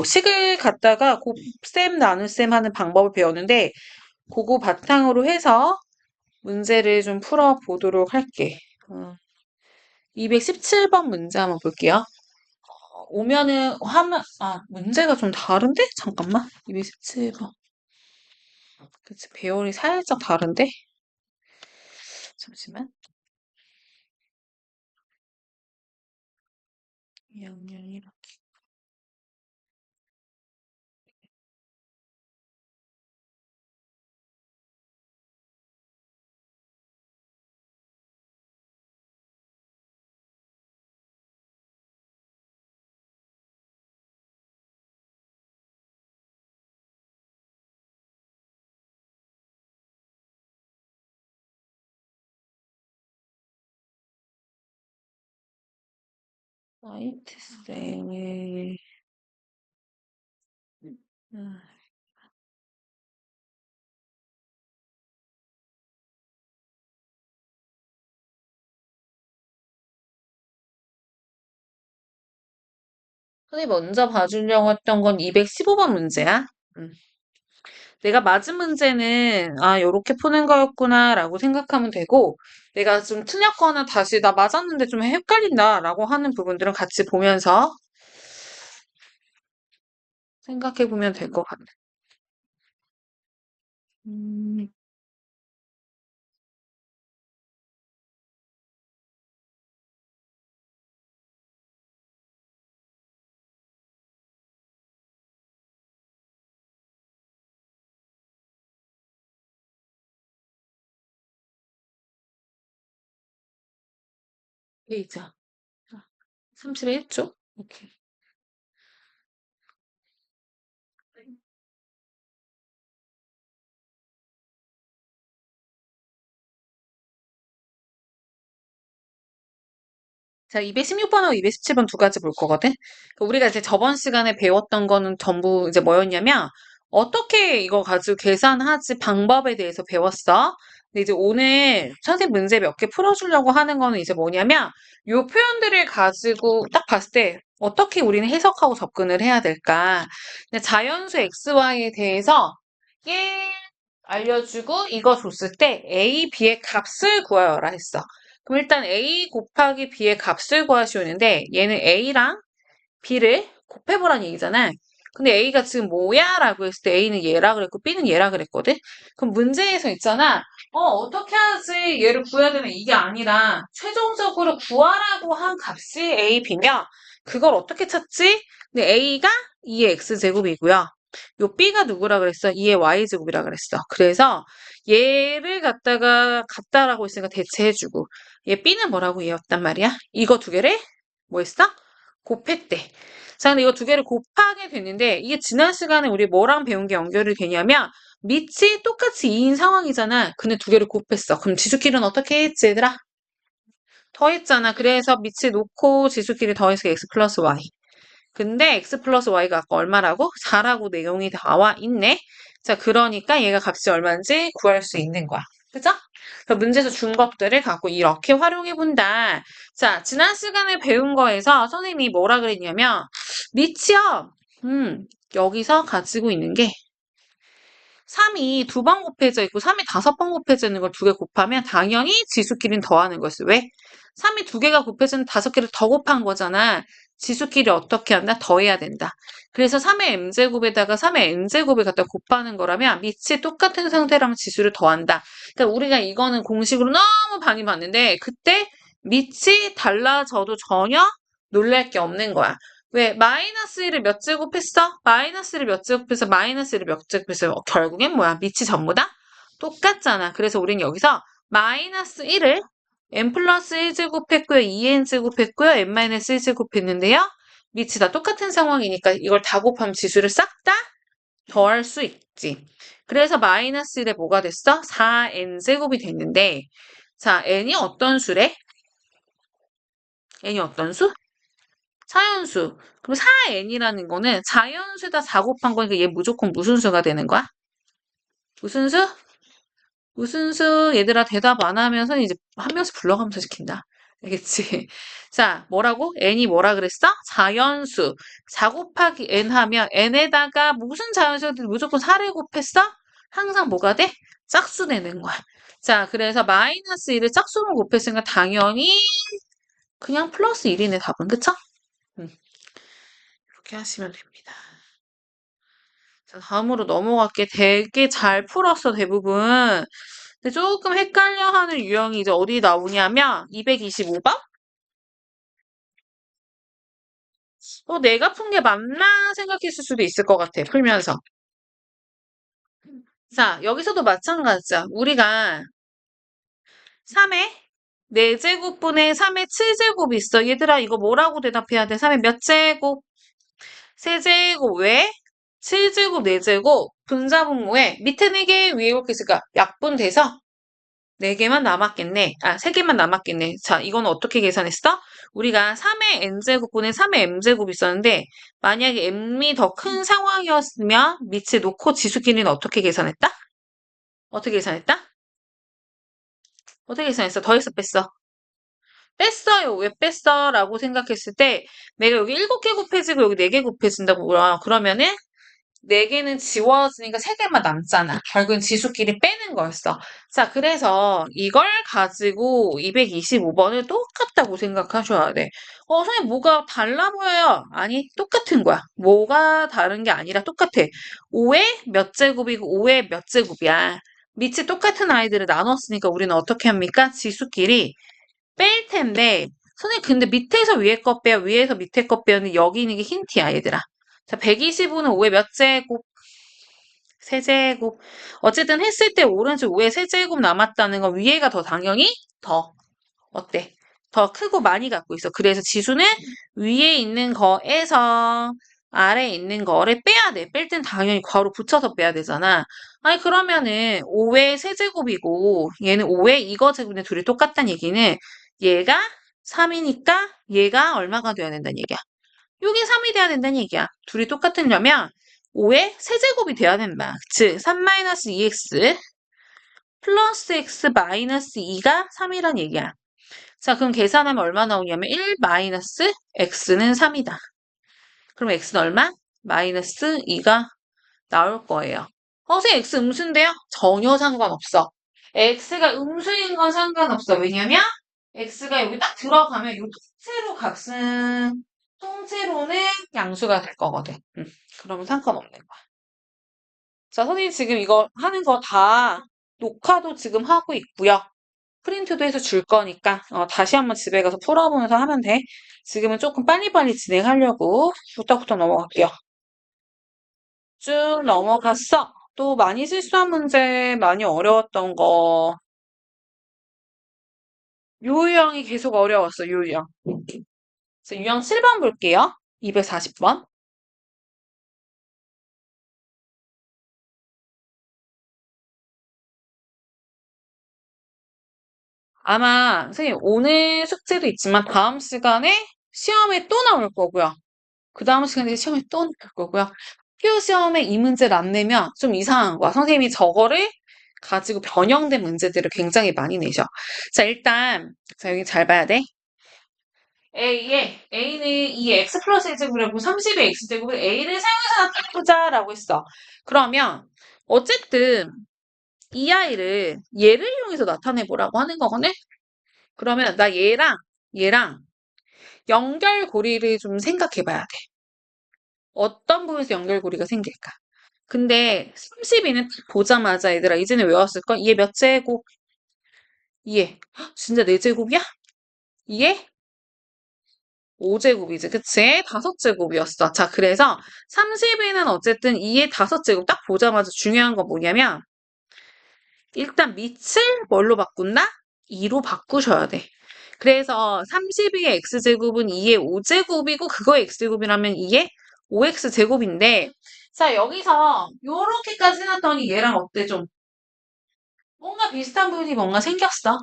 식을 갖다가 곱셈 나눗셈 하는 방법을 배웠는데 그거 바탕으로 해서 문제를 좀 풀어보도록 할게. 217번 문제 한번 볼게요. 오면은 문제가 좀 다른데? 잠깐만. 217번. 그치, 배열이 살짝 다른데? 잠시만. 2학년 1학기. 화이트쌤의 음, 선생님 먼저 봐주려고 했던 건 215번 문제야. 음. 내가 맞은 문제는 요렇게 푸는 거였구나라고 생각하면 되고 내가 좀 틀렸거나 다시 나 맞았는데 좀 헷갈린다라고 하는 부분들은 같이 보면서 생각해 보면 될 것 같아. 음, 페이지야. 31쪽? 오케이. 자, 216번하고 217번 두 가지 볼 거거든? 우리가 이제 저번 시간에 배웠던 거는 전부 이제 뭐였냐면, 어떻게 이거 가지고 계산하지 방법에 대해서 배웠어. 근데 이제 오늘 선생님 문제 몇 개 풀어주려고 하는 거는 이제 뭐냐면, 요 표현들을 가지고 딱 봤을 때 어떻게 우리는 해석하고 접근을 해야 될까. 근데 자연수 XY에 대해서 얘 알려주고 이거 줬을 때 A, B의 값을 구하여라 했어. 그럼 일단 A 곱하기 B의 값을 구하시오는데 얘는 A랑 B를 곱해보란 얘기잖아. 근데 A가 지금 뭐야? 라고 했을 때 A는 얘라 그랬고 B는 얘라 그랬거든? 그럼 문제에서 있잖아. 어떻게 하지? 얘를 구해야 되나? 이게 아니라 최종적으로 구하라고 한 값이 A, B면 그걸 어떻게 찾지? 근데 A가 2의 X제곱이고요. 요 B가 누구라 그랬어? 2의 Y제곱이라 그랬어. 그래서 얘를 갖다가 같다라고 했으니까 대체해주고 얘 B는 뭐라고 얘였단 말이야? 이거 두 개를 뭐 했어? 곱했대. 자, 근데 이거 두 개를 곱하게 됐는데 이게 지난 시간에 우리 뭐랑 배운 게 연결이 되냐면 밑이 똑같이 2인 상황이잖아. 근데 두 개를 곱했어. 그럼 지수끼리는 어떻게 했지, 얘들아? 더했잖아. 그래서 밑을 놓고 지수끼리 더해서 x 플러스 y. 근데 x 플러스 y가 아까 얼마라고? 4라고 내용이 나와 있네. 자, 그러니까 얘가 값이 얼마인지 구할 수 있는 거야. 그죠? 그래서 문제에서 준 것들을 갖고 이렇게 활용해 본다. 자, 지난 시간에 배운 거에서 선생님이 뭐라 그랬냐면 밑이요. 여기서 가지고 있는 게 3이 두 번 곱해져 있고 3이 다섯 번 곱해져 있는 걸 두 개 곱하면 당연히 지수끼리는 더하는 것이 왜? 3이 두 개가 곱해지는 다섯 개를 더 곱한 거잖아. 지수끼리 어떻게 한다? 더해야 된다. 그래서 3의 m제곱에다가 3의 n제곱을 갖다 곱하는 거라면 밑이 똑같은 상태라면 지수를 더한다. 그러니까 우리가 이거는 공식으로 너무 많이 봤는데 그때 밑이 달라져도 전혀 놀랄 게 없는 거야. 왜? 마이너스 1을 몇 제곱했어? 마이너스 1을 몇 제곱해서 마이너스 1을 몇 제곱했어? 결국엔 뭐야? 밑이 전부 다 똑같잖아. 그래서 우린 여기서 마이너스 1을 n 플러스 1제곱했고요. 2n 제곱했고요. n 마이너스 1제곱했는데요. 밑이 다 똑같은 상황이니까 이걸 다 곱하면 지수를 싹 다 더할 수 있지. 그래서 마이너스 1에 뭐가 됐어? 4n 제곱이 됐는데 자, n이 어떤 수래? n이 어떤 수? 자연수. 그럼 4n이라는 거는 자연수에다 4 곱한 거니까 얘 무조건 무슨 수가 되는 거야? 무슨 수? 무슨 수? 얘들아 대답 안 하면서 이제 한 명씩 불러가면서 시킨다. 알겠지? 자, 뭐라고? n이 뭐라 그랬어? 자연수. 4 곱하기 n 하면 n에다가 무슨 자연수든 무조건 4를 곱했어? 항상 뭐가 돼? 짝수 되는 거야. 자, 그래서 마이너스 1을 짝수로 곱했으니까 당연히 그냥 플러스 1이네, 답은. 그쵸? 음, 이렇게 하시면 됩니다. 자, 다음으로 넘어갈게. 되게 잘 풀었어, 대부분. 근데 조금 헷갈려하는 유형이 이제 어디 나오냐면 225번? 내가 푼 게 맞나 생각했을 수도 있을 것 같아, 풀면서. 자, 여기서도 마찬가지야. 우리가 3의 4제곱분의 3의 7제곱이 있어. 얘들아, 이거 뭐라고 대답해야 돼? 3의 몇 제곱? 세제곱 왜? 7제곱, 4제곱, 분자분모에 밑에 4개, 위에 이렇게 있으니까 약분돼서 4개만 남았겠네. 아, 3개만 남았겠네. 자, 이건 어떻게 계산했어? 우리가 3의 n제곱분의 3의 m제곱이 있었는데 만약에 m이 더 큰 상황이었으면 밑에 놓고 지수끼리는 어떻게 계산했다? 어떻게 계산했다? 어떻게 계산했어? 더했어, 뺐어? 뺐어요. 왜 뺐어? 라고 생각했을 때 내가 여기 7개 곱해지고 여기 4개 곱해진다고 그러면은 4개는 지워지니까 3개만 남잖아. 결국은 지수끼리 빼는 거였어. 자, 그래서 이걸 가지고 225번을 똑같다고 생각하셔야 돼. 선생님, 뭐가 달라 보여요? 아니, 똑같은 거야. 뭐가 다른 게 아니라 똑같아. 5의 몇 제곱이고 5의 몇 제곱이야. 밑이 똑같은 아이들을 나눴으니까 우리는 어떻게 합니까? 지수끼리 뺄 텐데, 선생님, 근데 밑에서 위에 거 빼요, 위에서 밑에 거 빼요는 여기 있는 게 힌트야, 얘들아. 자, 125는 5의 몇 제곱? 세제곱. 어쨌든 했을 때 오른쪽 위에 세제곱 남았다는 건 위에가 더 당연히 더 어때? 더 크고 많이 갖고 있어. 그래서 지수는 위에 있는 거에서 아래에 있는 거를 빼야 돼. 뺄 땐 당연히 괄호 붙여서 빼야 되잖아. 아니 그러면은 5의 세제곱이고 얘는 5의 이거 제곱인데 둘이 똑같다는 얘기는 얘가 3이니까 얘가 얼마가 돼야 된다는 얘기야. 요게 3이 돼야 된다는 얘기야. 둘이 똑같으려면 5의 세제곱이 돼야 된다. 즉 3-2x 플러스 x 마이너스 2가 3이란 얘기야. 자, 그럼 계산하면 얼마 나오냐면 1 마이너스 x는 3이다. 그럼 x는 얼마? 마이너스 2가 나올 거예요. 선생님, x 음수인데요? 전혀 상관없어. x가 음수인 건 상관없어. 왜냐면 x가 여기 딱 들어가면 이 통째로 값은 통째로는 양수가 될 거거든. 그러면 상관없는 거야. 자, 선생님 지금 이거 하는 거 다 녹화도 지금 하고 있고요. 프린트도 해서 줄 거니까 다시 한번 집에 가서 풀어보면서 하면 돼. 지금은 조금 빨리빨리 진행하려고 부탁부터 넘어갈게요. 쭉 넘어갔어. 또 많이 실수한 문제, 많이 어려웠던 거. 유형이 계속 어려웠어, 유형. 그래서 유형 7번 볼게요. 240번. 아마 선생님 오늘 숙제도 있지만 다음 시간에 시험에 또 나올 거고요. 그 다음 시간에 시험에 또 나올 거고요. 학교 시험에 이 문제를 안 내면 좀 이상한 거야. 선생님이 저거를 가지고 변형된 문제들을 굉장히 많이 내셔. 자, 일단 자 여기 잘 봐야 돼. A는 이 x 플러스 1제곱이라고 30의 x제곱을 A를 사용해서 나타내보자라고 했어. 그러면 어쨌든 이 아이를 얘를 이용해서 나타내보라고 하는 거거든? 그러면 나 얘랑 연결고리를 좀 생각해 봐야 돼. 어떤 부분에서 연결고리가 생길까? 근데 32는 보자마자 얘들아 이제는 외웠을걸? 얘 몇 제곱? 얘 진짜 4제곱이야? 얘 5제곱이지 그치? 5제곱이었어. 자 그래서 32는 어쨌든 2의 5제곱 딱 보자마자 중요한 건 뭐냐면 일단 밑을 뭘로 바꾼다? 2로 바꾸셔야 돼. 그래서 32의 x제곱은 2의 5제곱이고 그거의 x제곱이라면 2의 5x제곱인데 자 여기서 요렇게까지 해놨더니 얘랑 어때 좀 뭔가 비슷한 부분이 뭔가 생겼어.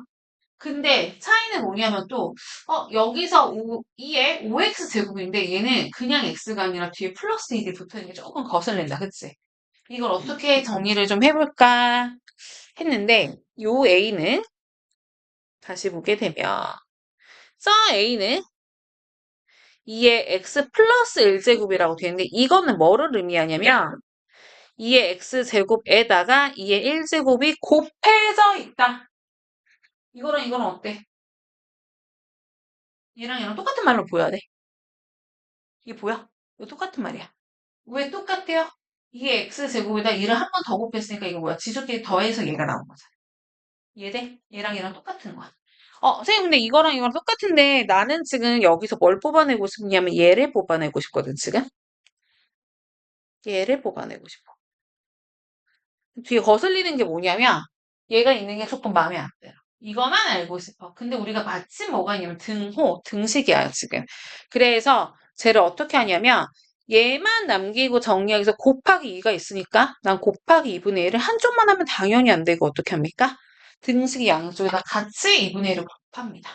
근데 차이는 뭐냐면 또 여기서 2의 5x제곱인데 얘는 그냥 x가 아니라 뒤에 플러스 1이 붙어있는 게 조금 거슬린다. 그치? 이걸 어떻게 정리를 좀 해볼까 했는데 요 a는 다시 보게 되면 자, A는 2의 x 플러스 1제곱이라고 되는데 이거는 뭐를 의미하냐면 2의 x제곱에다가 2의 1제곱이 곱해져 있다. 이거랑 이거랑 어때? 얘랑 얘랑 똑같은 말로 보여야 돼. 이게 보여? 이거 똑같은 말이야. 왜 똑같대요? 이게 x제곱에다 2를 한 번 더 곱했으니까 이거 뭐야? 지수끼리 더해서 얘가 나온 거잖아. 이해돼? 얘랑 얘랑 똑같은 거야. 선생님, 근데 이거랑 이거랑 똑같은데 나는 지금 여기서 뭘 뽑아내고 싶냐면 얘를 뽑아내고 싶거든, 지금. 얘를 뽑아내고 싶어. 뒤에 거슬리는 게 뭐냐면 얘가 있는 게 조금 마음에 안 들어. 이거만 알고 싶어. 근데 우리가 마침 뭐가 있냐면 등호, 등식이야, 지금. 그래서 쟤를 어떻게 하냐면 얘만 남기고 정리하기 위해서 곱하기 2가 있으니까 난 곱하기 2분의 1을 한쪽만 하면 당연히 안 되고 어떻게 합니까? 등식이 양쪽에다 같이 2분의 1을 곱합니다.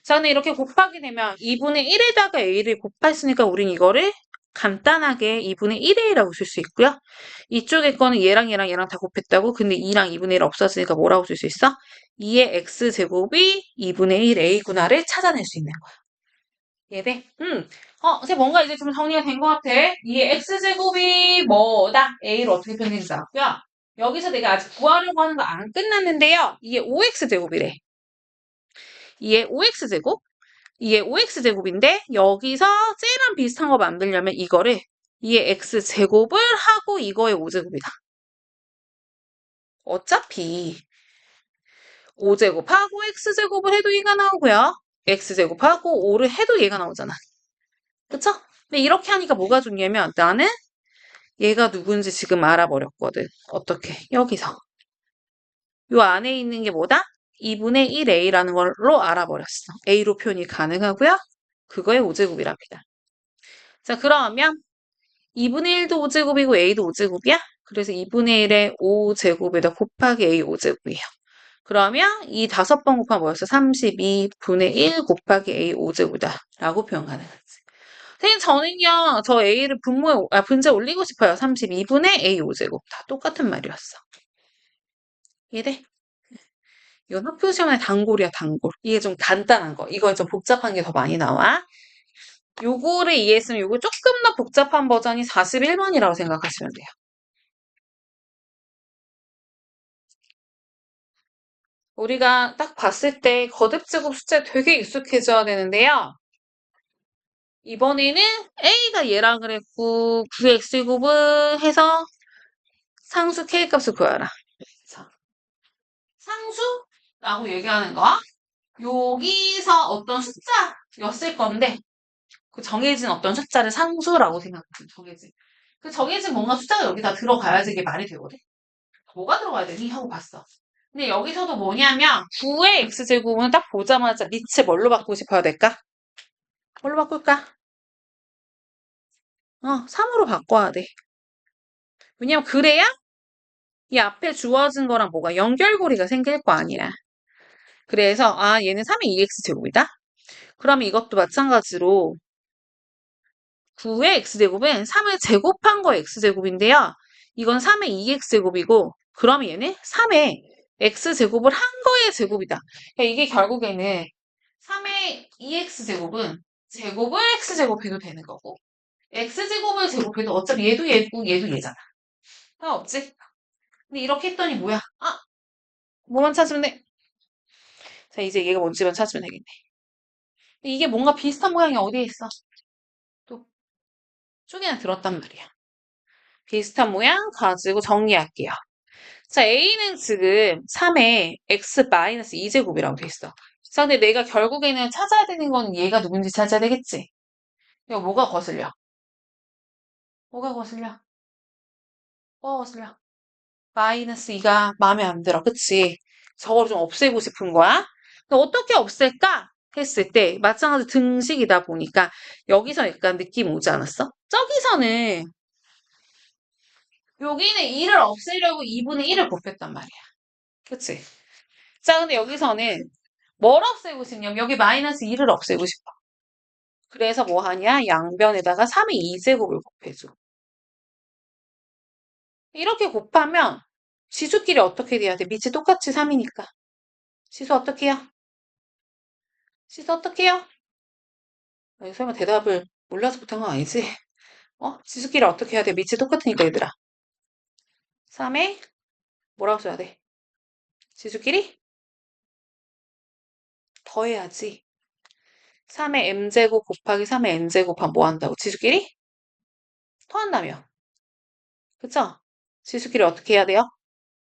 자, 근데 이렇게 곱하게 되면 2분의 1에다가 a를 곱했으니까 우린 이거를 간단하게 2분의 1a라고 쓸 수 있고요. 이쪽에 거는 얘랑 얘랑 얘랑 다 곱했다고. 근데 2랑 2분의 1 없었으니까 뭐라고 쓸 수 있어? 2의 x제곱이 2분의 1a구나를 찾아낼 수 있는 거야. 이해돼? 선생님 뭔가 이제 좀 정리가 된 것 같아. 2의 x제곱이 뭐다? a를 어떻게 표현했는지 알았고요. 여기서 내가 아직 구하려고 하는 거 안 끝났는데요. 2의 5x제곱이래. 2의 5x제곱? 이게 5x제곱인데 여기서 쟤랑 비슷한 거 만들려면 이거를 2의 x제곱을 하고 이거의 5제곱이다. 어차피 5제곱하고 x제곱을 해도 얘가 나오고요. x제곱하고 5를 해도 얘가 나오잖아. 그쵸? 근데 이렇게 하니까 뭐가 좋냐면 나는 얘가 누군지 지금 알아버렸거든. 어떻게? 여기서. 요 안에 있는 게 뭐다? 2분의 1a라는 걸로 알아버렸어. a로 표현이 가능하고요. 그거의 5제곱이랍니다. 자, 그러면 2분의 1도 5제곱이고 a도 5제곱이야? 그래서 2분의 1에 5제곱에다 곱하기 a 5제곱이에요. 그러면 이 5번 곱하면 뭐였어? 32분의 1 곱하기 a 5제곱이다 라고 표현 가능하지. 선생님 저는요 저 a를 분자에 올리고 싶어요. 32분의 a 5제곱 다 똑같은 말이었어. 이해돼? 이건 학교 시험에 단골이야 단골. 이게 좀 간단한 거. 이거 좀 복잡한 게 더 많이 나와. 요거를 이해했으면 요거 조금 더 복잡한 버전이 41번이라고 생각하시면 돼요. 우리가 딱 봤을 때 거듭제곱 숫자에 되게 익숙해져야 되는데요. 이번에는 A가 얘라 그랬고 9X제곱을 해서 상수 K값을 구하라. 자, 상수라고 얘기하는 거 여기서 어떤 숫자였을 건데 그 정해진 어떤 숫자를 상수라고 생각하면 정해진 그 정해진 뭔가 숫자가 여기다 들어가야지 이게 말이 되거든. 뭐가 들어가야 되니? 하고 봤어. 근데 여기서도 뭐냐면 9의 x제곱은 딱 보자마자 밑에 뭘로 바꾸고 싶어야 될까? 뭘로 바꿀까? 3으로 바꿔야 돼. 왜냐면 그래야 이 앞에 주어진 거랑 뭐가 연결고리가 생길 거 아니야. 그래서 얘는 3의 2x제곱이다? 그러면 이것도 마찬가지로 9의 x제곱은 3을 제곱한 거의 x제곱인데요. 이건 3의 2x제곱이고 그러면 얘는 3의 x제곱을 한 거의 제곱이다. 그러니까 이게 결국에는 3의 2x제곱은 제곱을 x제곱해도 되는 거고 x제곱을 제곱해도 어차피 얘도 얘고 얘도 얘잖아. 상관없지? 근데 이렇게 했더니 뭐야? 뭐만 찾으면 돼? 자, 이제 얘가 뭔지만 찾으면 되겠네. 근데 이게 뭔가 비슷한 모양이 어디에 있어? 또 쪼개나 들었단 말이야. 비슷한 모양 가지고 정리할게요. 자, A는 지금 3의 x-2제곱이라고 돼 있어. 자, 근데 내가 결국에는 찾아야 되는 건 얘가 누군지 찾아야 되겠지? 이거 뭐가 거슬려? 뭐가 거슬려? 뭐가 거슬려? 마이너스 2가 마음에 안 들어. 그치? 저거를 좀 없애고 싶은 거야. 근데 어떻게 없앨까? 했을 때 마찬가지로 등식이다 보니까 여기서 약간 느낌 오지 않았어? 저기서는 여기는 2를 없애려고 2분의 1을 곱했단 말이야. 그치? 자, 근데 여기서는 뭘 없애고 싶냐면 여기 마이너스 2를 없애고 싶어. 그래서 뭐 하냐? 양변에다가 3의 2제곱을 곱해줘. 이렇게 곱하면 지수끼리 어떻게 돼야 돼? 밑이 똑같이 3이니까. 지수 어떻게 해요? 시스 어떻게 해요? 아니, 설마 대답을 몰라서 못한 건 아니지? 지수끼리 어떻게 해야 돼? 밑이 똑같으니까 얘들아. 3에 뭐라고 써야 돼? 지수끼리 더해야지. 3의 m제곱 곱하기 3의 n제곱 하면 뭐 한다고? 지수끼리 더한다며. 그쵸? 지수끼리 어떻게 해야 돼요?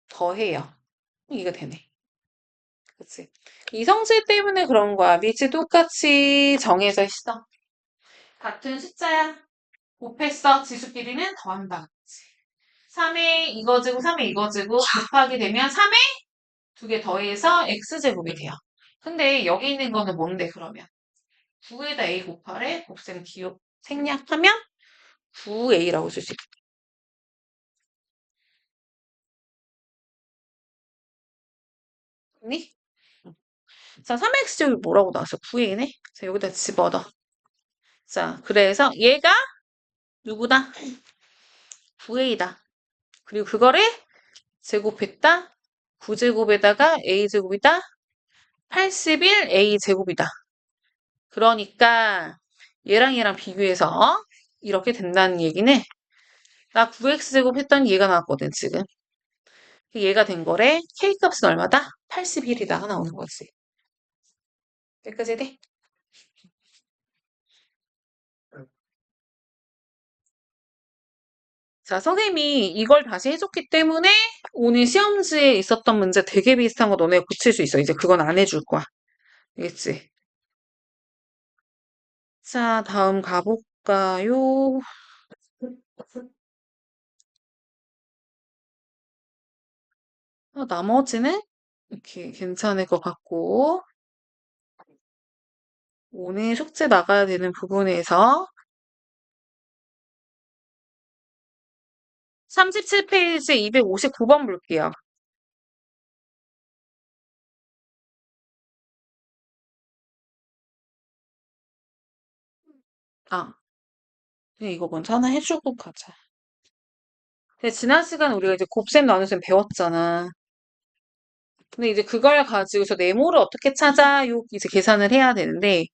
더해요. 이게 되네. 그치? 이성질 때문에 그런 거야. 밑이 똑같이 정해져 있어. 같은 숫자야. 곱했어. 지수끼리는 더한다. 3에 이거 제곱, 3에 이거 제곱 곱하게 되면 3에 두 개 더해서 x제곱이 돼요. 근데 여기 있는 거는 뭔데 그러면? 9에다 a 곱하래 곱셈 기호 생략하면 9a라고 쓸 수 있니? 자, 3x제곱이 뭐라고 나왔어? 9a네? 자, 여기다 집어넣어. 자, 그래서 얘가 누구다? 9a다. 그리고 그거를 제곱했다. 9제곱에다가 a제곱이다. 81a 제곱이다. 그러니까 얘랑 비교해서 이렇게 된다는 얘기는 나 9x제곱 했더니 얘가 나왔거든, 지금. 얘가 된 거래. K값은 얼마다? 81이다. 나오는 거지. 여기까지 돼? 자, 선생님이 이걸 다시 해줬기 때문에 오늘 시험지에 있었던 문제 되게 비슷한 거 너네 고칠 수 있어. 이제 그건 안 해줄 거야. 알겠지? 자, 다음 가볼까요? 나머지는 이렇게 괜찮을 것 같고 오늘 숙제 나가야 되는 부분에서 37페이지 259번 볼게요. 아, 그냥 이거 먼저 하나 해주고 가자. 근데 지난 시간에 우리가 이제 곱셈 나눗셈 배웠잖아. 근데 이제 그걸 가지고서 네모를 어떻게 찾아요? 이제 계산을 해야 되는데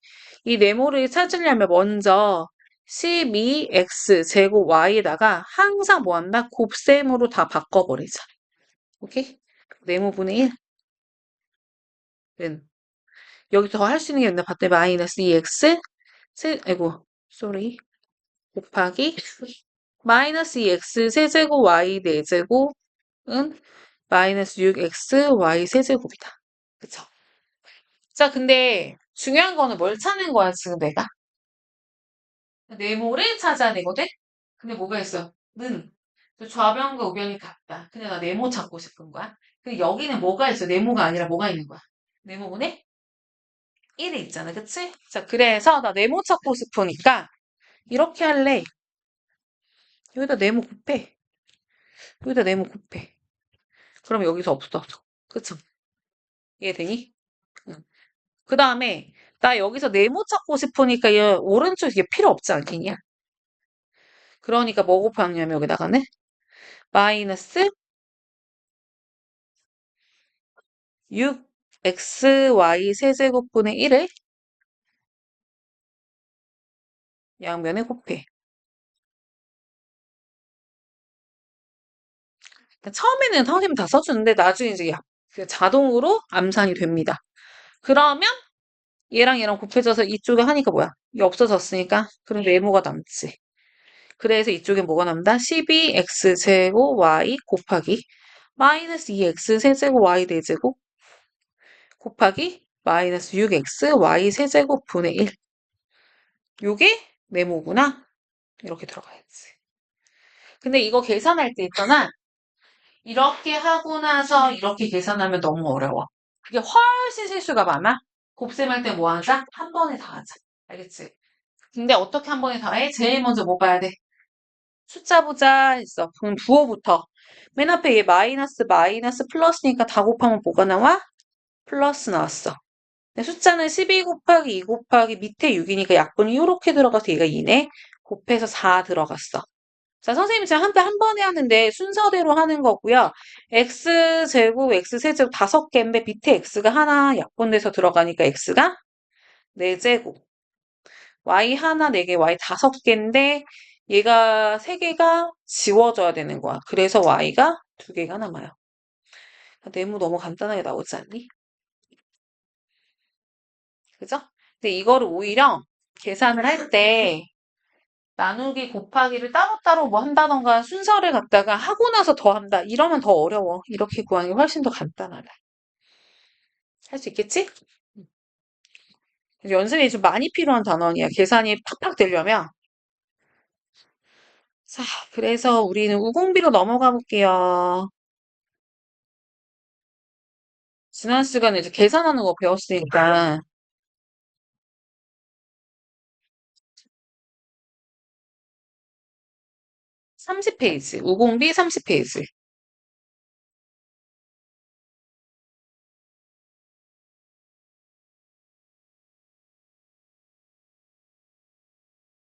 이 네모를 찾으려면 먼저 12x 제곱 y에다가 항상 뭐 한다? 곱셈으로 다 바꿔버리자. 오케이? 네모분의 1은 여기서 더 할 수 있는 게 있나 봤더니 마이너스 2x 아이고 쏘리 곱하기 마이너스 2x 세제곱 y 4제곱은 마이너스 6x y 세제곱이다. 그쵸? 자, 근데 중요한 거는 뭘 찾는 거야, 지금 내가? 네모를 찾아야 되거든? 근데 뭐가 있어? 는. 좌변과 우변이 같다. 근데 나 네모 찾고 싶은 거야. 근데 여기는 뭐가 있어? 네모가 아니라 뭐가 있는 거야? 네모분의 1이 있잖아. 그치? 자, 그래서 나 네모 찾고 싶으니까 이렇게 할래. 여기다 네모 곱해. 여기다 네모 곱해. 그럼 여기서 없어. 그쵸? 이해되니? 응. 그 다음에 나 여기서 네모 찾고 싶으니까 이 오른쪽 이게 필요 없지 않겠냐? 그러니까 뭐 곱하냐면 여기다가는 마이너스 6xy 세제곱분의 1을 양면에 곱해. 처음에는 선생님 다 써주는데 나중에 이제 그 자동으로 암산이 됩니다. 그러면 얘랑 곱해져서 이쪽에 하니까 뭐야? 이게 없어졌으니까 그럼 네모가 남지. 그래서 이쪽에 뭐가 남다? 12x제곱 y 곱하기 마이너스 2x 세제곱 y 4제곱 곱하기 마이너스 6x y 세제곱 분의 1. 요게 네모구나. 이렇게 들어가야지. 근데 이거 계산할 때 있잖아. 이렇게 하고 나서 이렇게 계산하면 너무 어려워. 그게 훨씬 실수가 많아. 곱셈할 때 뭐 하자? 한 번에 다 하자. 알겠지? 근데 어떻게 한 번에 다 해? 제일 먼저 뭐 봐야 돼? 숫자 보자 했어. 그럼 부호부터. 맨 앞에 얘 마이너스 마이너스 플러스니까 다 곱하면 뭐가 나와? 플러스 나왔어. 근데 숫자는 12 곱하기 2 곱하기 밑에 6이니까 약분이 이렇게 들어가서 얘가 2네. 곱해서 4 들어갔어. 자, 선생님이 지금 한 번에 하는데 순서대로 하는 거고요. x제곱, x세제곱 5개인데 밑에 x가 하나 약분돼서 들어가니까 x가 4제곱. y 하나 4개, y 5개인데 얘가 3개가 지워져야 되는 거야. 그래서 y가 2개가 남아요. 네모 너무 간단하게 나오지 않니? 그죠? 근데 이거를 오히려 계산을 할 때 나누기 곱하기를 따로따로 뭐 한다던가 순서를 갖다가 하고 나서 더 한다. 이러면 더 어려워. 이렇게 구하는 게 훨씬 더 간단하다. 할 수 있겠지? 연습이 좀 많이 필요한 단원이야. 계산이 팍팍 되려면. 자, 그래서 우리는 우공비로 넘어가 볼게요. 지난 시간에 이제 계산하는 거 배웠으니까 30페이지, 우공비 30페이지.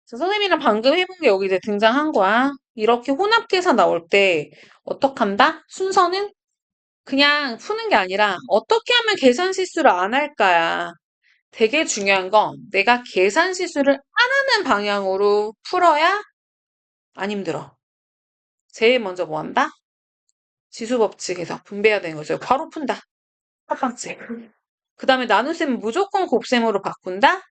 선생님이랑 방금 해본 게 여기 이제 등장한 거야. 이렇게 혼합 계산 나올 때 어떻게 한다? 순서는 그냥 푸는 게 아니라 어떻게 하면 계산 실수를 안 할까야. 되게 중요한 건 내가 계산 실수를 안 하는 방향으로 풀어야 안 힘들어. 제일 먼저 뭐 한다? 지수법칙에서 분배해야 되는 거죠. 바로 푼다. 첫 번째. 그 다음에 나눗셈은 무조건 곱셈으로 바꾼다.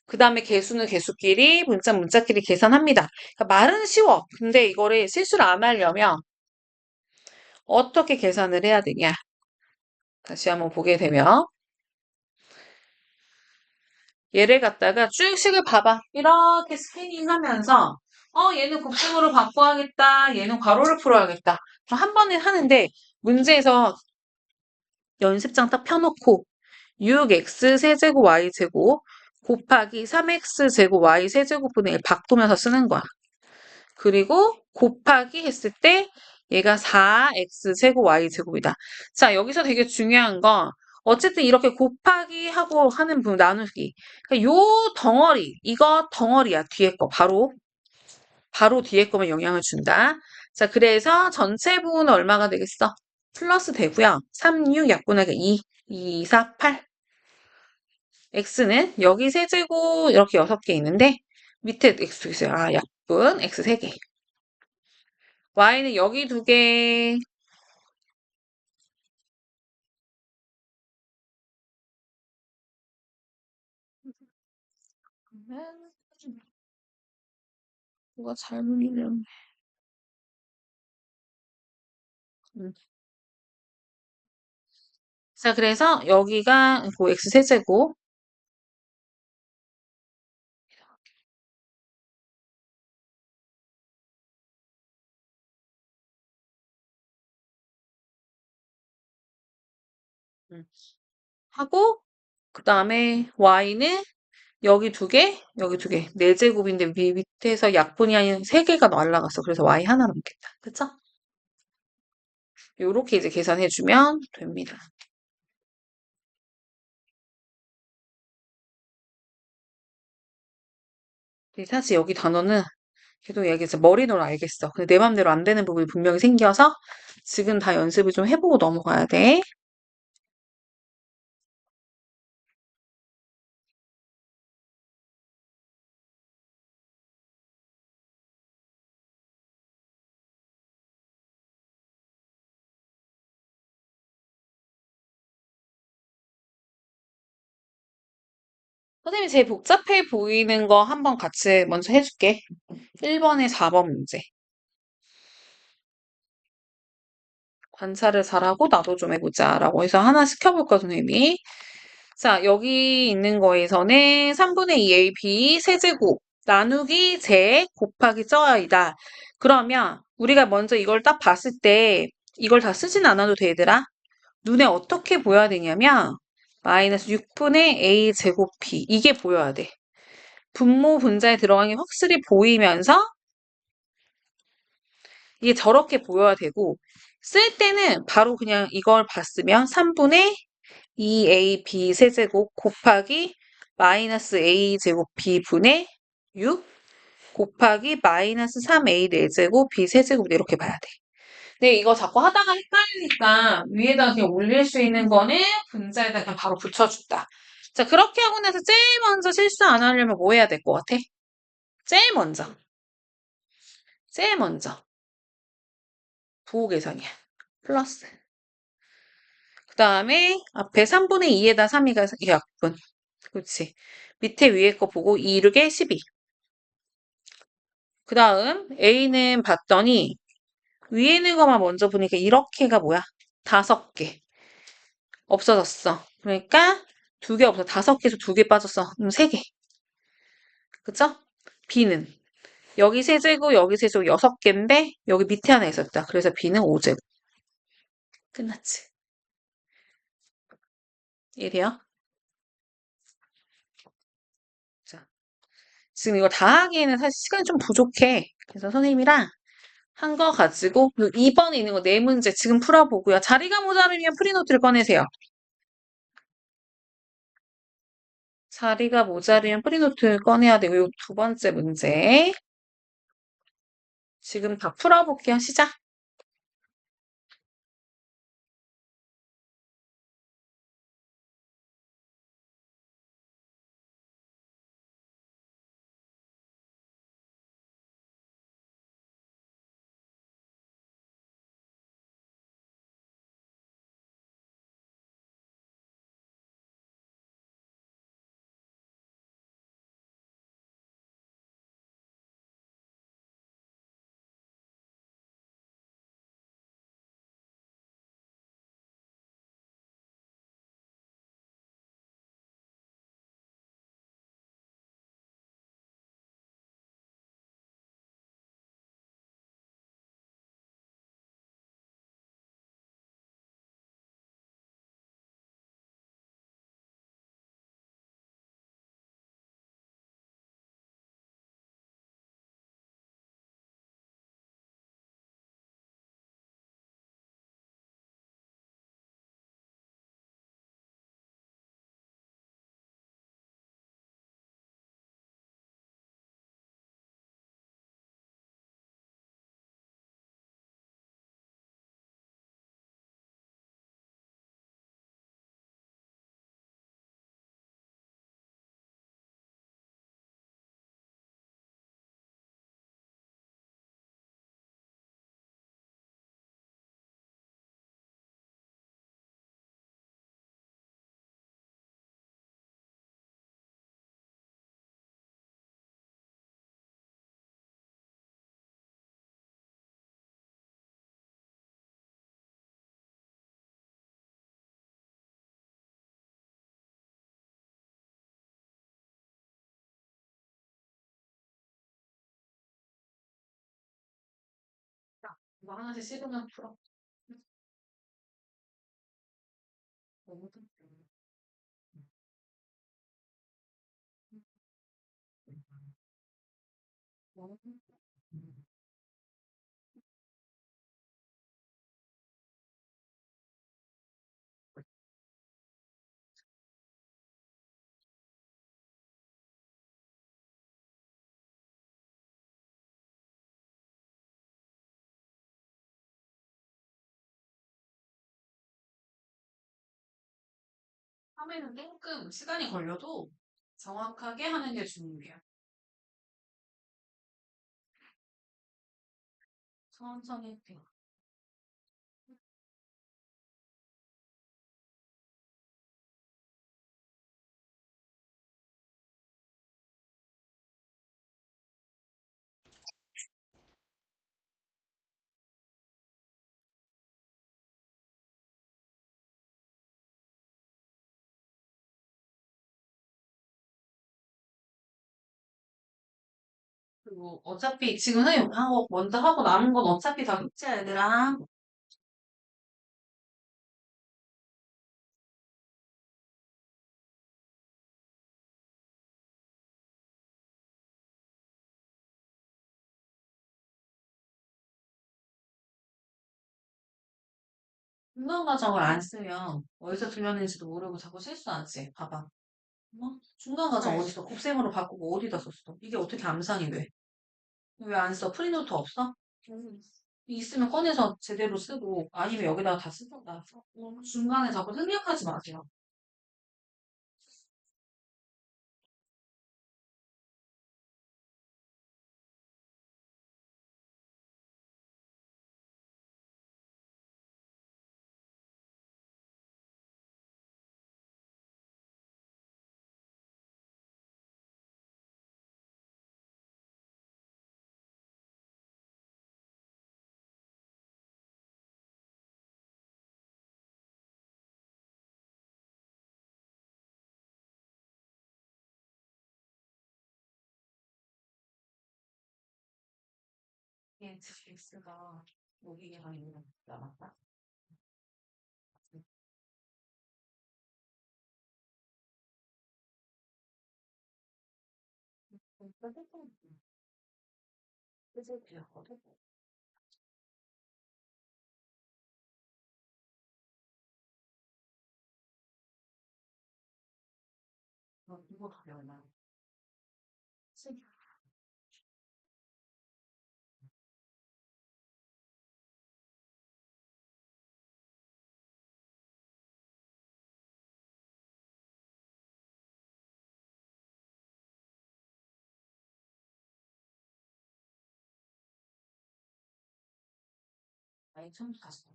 그 다음에 개수는 개수끼리, 문자 문자끼리 계산합니다. 그러니까 말은 쉬워. 근데 이거를 실수를 안 하려면 어떻게 계산을 해야 되냐? 다시 한번 보게 되면 얘를 갖다가 쭉 식을 봐봐. 이렇게 스캐닝 하면서 얘는 곱셈으로 바꿔야겠다. 얘는 괄호를 풀어야겠다. 한 번에 하는데 문제에서 연습장 딱 펴놓고 6x 세제곱 y제곱 곱하기 3x 제곱 y 세제곱분의 1 바꾸면서 쓰는 거야. 그리고 곱하기 했을 때 얘가 4x 제곱 y 제곱이다. 자, 여기서 되게 중요한 건 어쨌든 이렇게 곱하기 하고 하는 부분 나누기. 그러니까 요 덩어리, 이거 덩어리야. 뒤에 거 바로 뒤에 거만 영향을 준다. 자, 그래서 전체 부분은 얼마가 되겠어? 플러스 되고요. 3, 6 약분하기 2, 4, 8. x는 여기 세제곱 이렇게 6개 있는데 밑에 x 있어요. 아, 약분 x 3개. y는 여기 2개. 뭐가 잘못 읽는 자, 그래서 여기가 그 x 세제곱 음, 하고 그 다음에 y는 여기 2개, 여기 2개. 4제곱인데 밑에서 약분이 아닌 3개가 날라갔어. 그래서 y 하나 남겠다. 그쵸? 요렇게 이제 계산해주면 됩니다. 근데 사실 여기 단어는 계속 얘기해서 머리로는 알겠어. 근데 내 맘대로 안 되는 부분이 분명히 생겨서 지금 다 연습을 좀 해보고 넘어가야 돼. 선생님이 제일 복잡해 보이는 거 한번 같이 먼저 해줄게. 1번에 4번 문제. 관찰을 잘하고 나도 좀 해보자 라고 해서 하나 시켜볼 거야, 선생님이. 자, 여기 있는 거에서는 3분의 2a b 세제곱 나누기 제 곱하기 쩌이다. 그러면 우리가 먼저 이걸 딱 봤을 때 이걸 다 쓰진 않아도 되더라. 눈에 어떻게 보여야 되냐면 마이너스 6분의 a 제곱 b 이게 보여야 돼. 분모 분자에 들어간 게 확실히 보이면서 이게 저렇게 보여야 되고 쓸 때는 바로 그냥 이걸 봤으면 3분의 2ab 세제곱 곱하기 마이너스 a 제곱 b 분의 6 곱하기 마이너스 3a 4제곱 b 세제곱 이렇게 봐야 돼. 근데 이거 자꾸 하다가 헷갈리니까 위에다 그냥 올릴 수 있는 거는 분자에다 그냥 바로 붙여준다. 자, 그렇게 하고 나서 제일 먼저 실수 안 하려면 뭐 해야 될 것 같아? 제일 먼저. 제일 먼저. 부호 계산이야. 플러스. 그 다음에 앞에 3분의 2에다 3이가 약분. 그렇지. 밑에 위에 거 보고 2 6에 12. 그 다음 A는 봤더니 위에 있는 것만 먼저 보니까 이렇게가 뭐야? 5개. 없어졌어. 그러니까 2개 없어. 5개에서 2개 빠졌어. 그럼 3개. 그쵸? B는 여기 세제곱, 여기 세제곱 6개인데 여기 밑에 하나 있었다. 그래서 B는 5제곱. 끝났지. 이래요. 자, 지금 이거 다 하기에는 사실 시간이 좀 부족해. 그래서 선생님이랑 한 거 가지고 2번에 있는 거 네 문제 지금 풀어보고요. 자리가 모자르면 프리노트를 꺼내세요. 자리가 모자르면 프리노트 꺼내야 되고 요 두 번째 문제 지금 다 풀어볼게요. 시작. 자, 이거 하나씩 씹으면 풀어. 하면은 조금 시간이 걸려도 정확하게 하는 게 중요해요. 천천히 해요. 그리고 어차피 지금 선생님 하고 먼저 하고 남은 건 어차피 다 숙제야 얘들아. 중간 과정을 안 쓰면 어디서 들렸는지도 모르고 자꾸 실수하지. 봐봐. 중간 과정 어디서 곱셈으로 바꾸고 어디다 썼어? 이게 어떻게 암산이 돼? 왜 안 써? 프리노트 없어? 있으면 꺼내서 제대로 쓰고 아니면 여기다가 다 쓰던가. 중간에 자꾸 생략하지 마세요. X가 여기가 있는 남았다. 그래서 그렸거든. 이거 가려나? 아예 처음 봤어.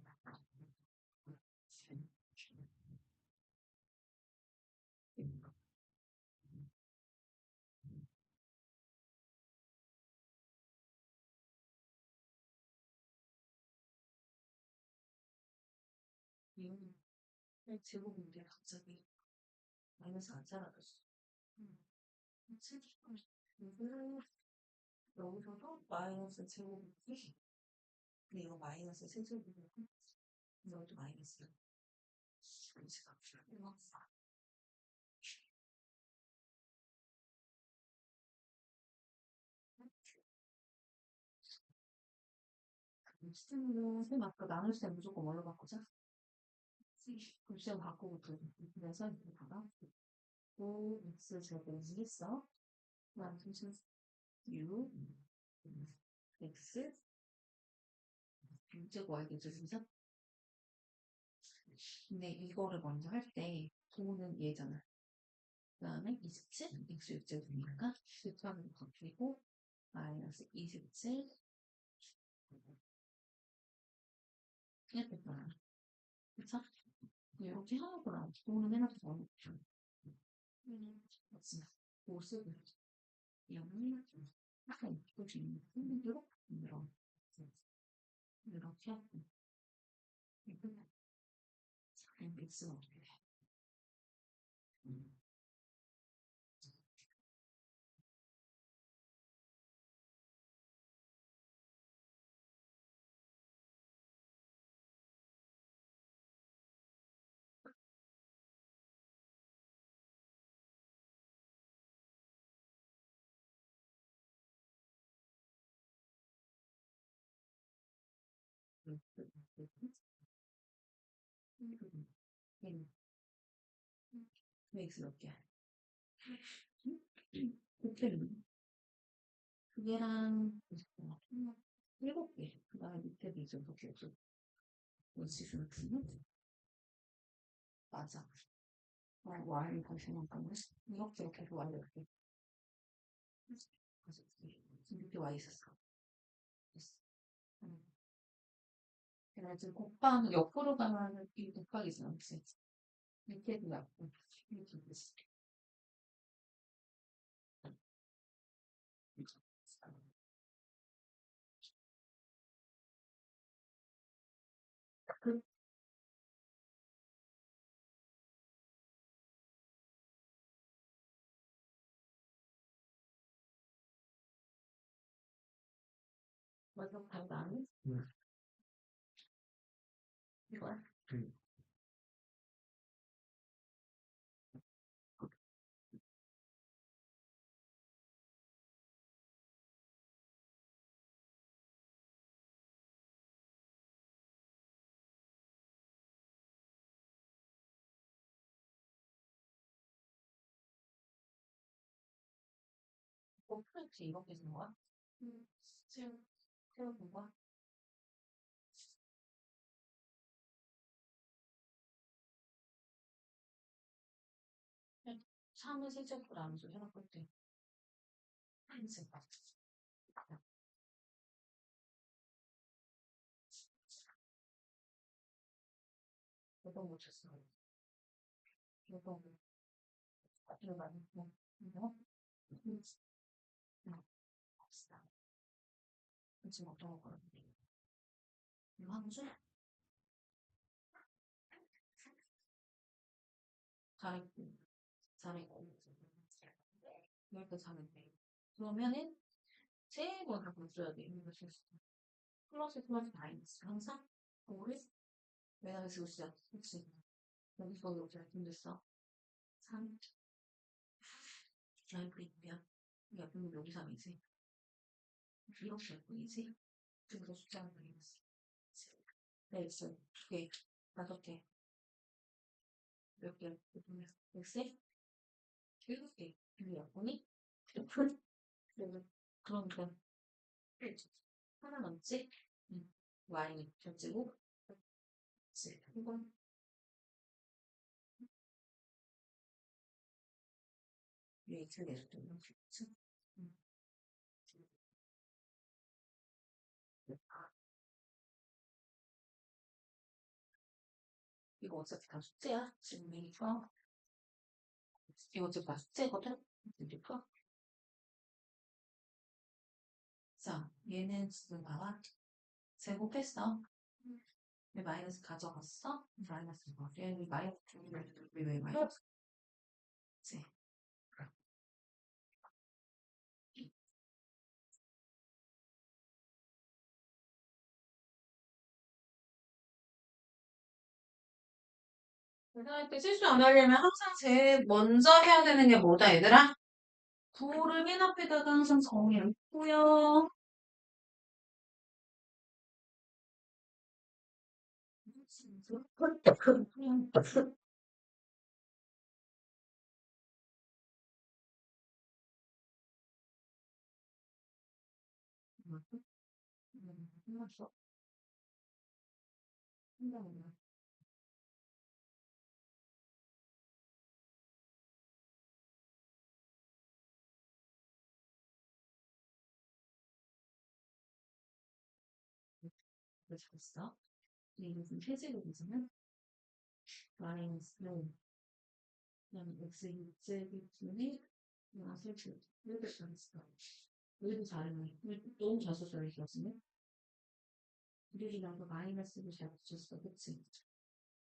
음, 제곱인데 갑자기 마이너스 안 사라졌어. 음, 이거는 여기서도 마이너스 제곱이지. 근데 이거 마이너스 세제곱이고 이것도 마이너스. 그렇지, 이거 시스템으로 쌤 아까 나눌 때 무조건 뭘로 바꾸자? 글씨를 바꾸고 그래서 이렇게 받아. 5x 제곱이 있어. 그다음 무슨 6 x 제곱 y겠죠, 진짜? 근데 이거를 먼저 할 때 도는 얘잖아. 그다음에 27 x 6제곱이니까 6하고 바뀌고 마이너스 27 이렇게 됐잖아. 그쵸? 이렇게 하나구나. 도는 해놨어. 맞지? 5 쓰고 0을 약간 이렇게 이렇게 이렇게 하고 이렇게 x는 어떻게 돼? x 몇 개야? 그때는 두 개랑 7개. 그 다음에 밑에도 이제 그렇게 없어. 원칙은 맞아. y 다시 생각하면 이렇게 y 이렇게. 그래서 밑에 y 있었어. 됐어. 음. 그래가지고 곱하기 옆으로 가면 이 곱하기 있어. 밑에도 약고 이렇게 됐어. 그 먼저 간다음에 이거야. 프렌치 이렇게 쓴 거야? 지금 세워본 거야? 3을 실제로 안 줘. 해놓을 때. 한식. 이거 못 쳤어. 이거 이거 많이 이거 없어. 지금 어떤 거 걸었는데? 이거 한 줄? 잘했고. 잘했고. 이렇게 잘했네. 그러면은 세 번 갖고 써야 돼. 이거 실수. 플러스 마이너스 항상 우리 마이너스 시작. 그치? 여기서 여기서 몇 됐어? 3 라이브 있면 여기 여기 3이지. 이렇게 몇 분이지? 그래서 숫자를 마이너스. 네, 있어. 2개, 5개, 몇 개, 몇 분이야? 100세? 7개. 이게 몇 분이? 그러니까 하나 남지? y 결제고 그치? 이건 위에 두 개를 두면 그치? 음. 이거 어차피 다 숙제야. 지금 이거 이거 어차피 다 숙제거든? 이거 자, 얘는 지금 봐봐. 제곱했어. 왜 마이너스 가져갔어? 마이너스 뭐? 얘는 마이너스 왜 마이너스? 그치? 계산할 때 실수 안 하려면 항상 제일 먼저 해야 되는 게 뭐다, 얘들아? 부호를 맨 앞에다가 항상 정리했고요. 끝났어? 왜 잘했어? 이것은 세제곱이잖아? 마이너스 그다음에 x 6제곱분의 마이너스 7 이렇게 잘했어. 우리도 잘했네. 너무 잘 썼어, 이 기억쓰네. 우리랑 마이너스를 잘 붙였어, 그치?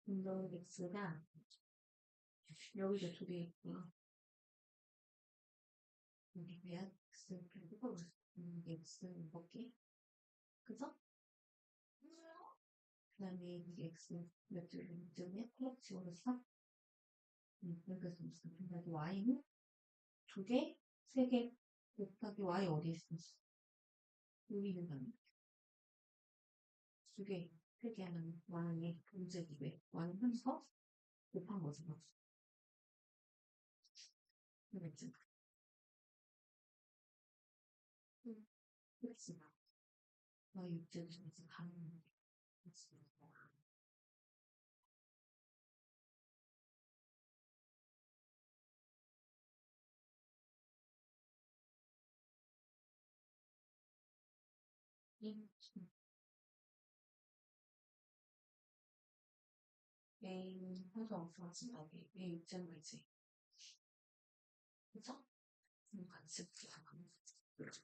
운동 x가 여기서 두 개 있고 여기 몇 x 그리고 x 이렇게 그죠? 그다음에 이 x 몇 점에 클럽 집어넣었어? 여기서 있어. 그다음에 y는 두 개, 세 개 곱하기 y 어디 있어? 여기 있는 거 아니야? 두 개, 세 개 하면 y의 분제기 왜? y는 항서 곱한 거지, 뭐. 그랬지? 그렇지. y 육제곱에서 가는 거지. A 항상 없어진다기 A 육제곱이지. 그죠? 같이 붙여가는 거지.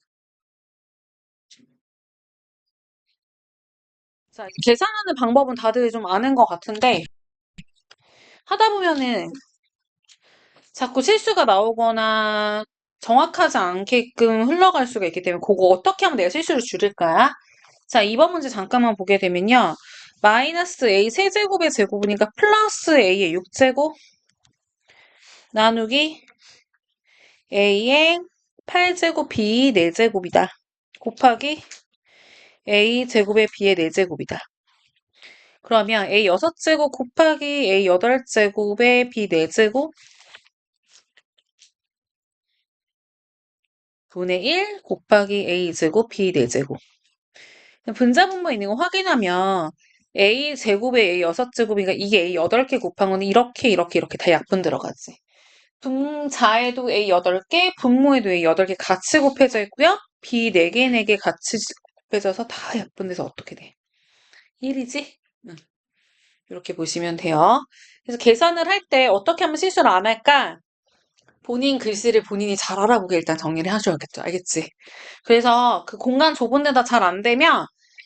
자, 계산하는 방법은 다들 좀 아는 것 같은데, 하다 보면은 자꾸 실수가 나오거나 정확하지 않게끔 흘러갈 수가 있기 때문에 그거 어떻게 하면 내가 실수를 줄일까요? 자, 이번 문제 잠깐만 보게 되면요. 마이너스 a 세제곱의 제곱이니까 플러스 a의 6제곱 나누기 a의 8제곱 b 4제곱이다. 곱하기 a 제곱의 b의 4제곱이다. 그러면 a 6제곱 곱하기 a 8제곱의 b 4제곱 분의 1 곱하기 a 제곱 b 4제곱. 분자분모 있는 거 확인하면 a 제곱에 a 6제곱이니까 이게 a 8개 곱한 거는 이렇게 다 약분 들어가지. 분자에도 a 8개, 분모에도 a 8개 같이 곱해져 있고요. b 4개, 4개 같이 곱해져서 다 약분돼서 어떻게 돼? 1이지? 응. 이렇게 보시면 돼요. 그래서 계산을 할 때 어떻게 하면 실수를 안 할까? 본인 글씨를 본인이 잘 알아보게 일단 정리를 하셔야겠죠. 알겠지? 그래서 그 공간 좁은 데다 잘 안 되면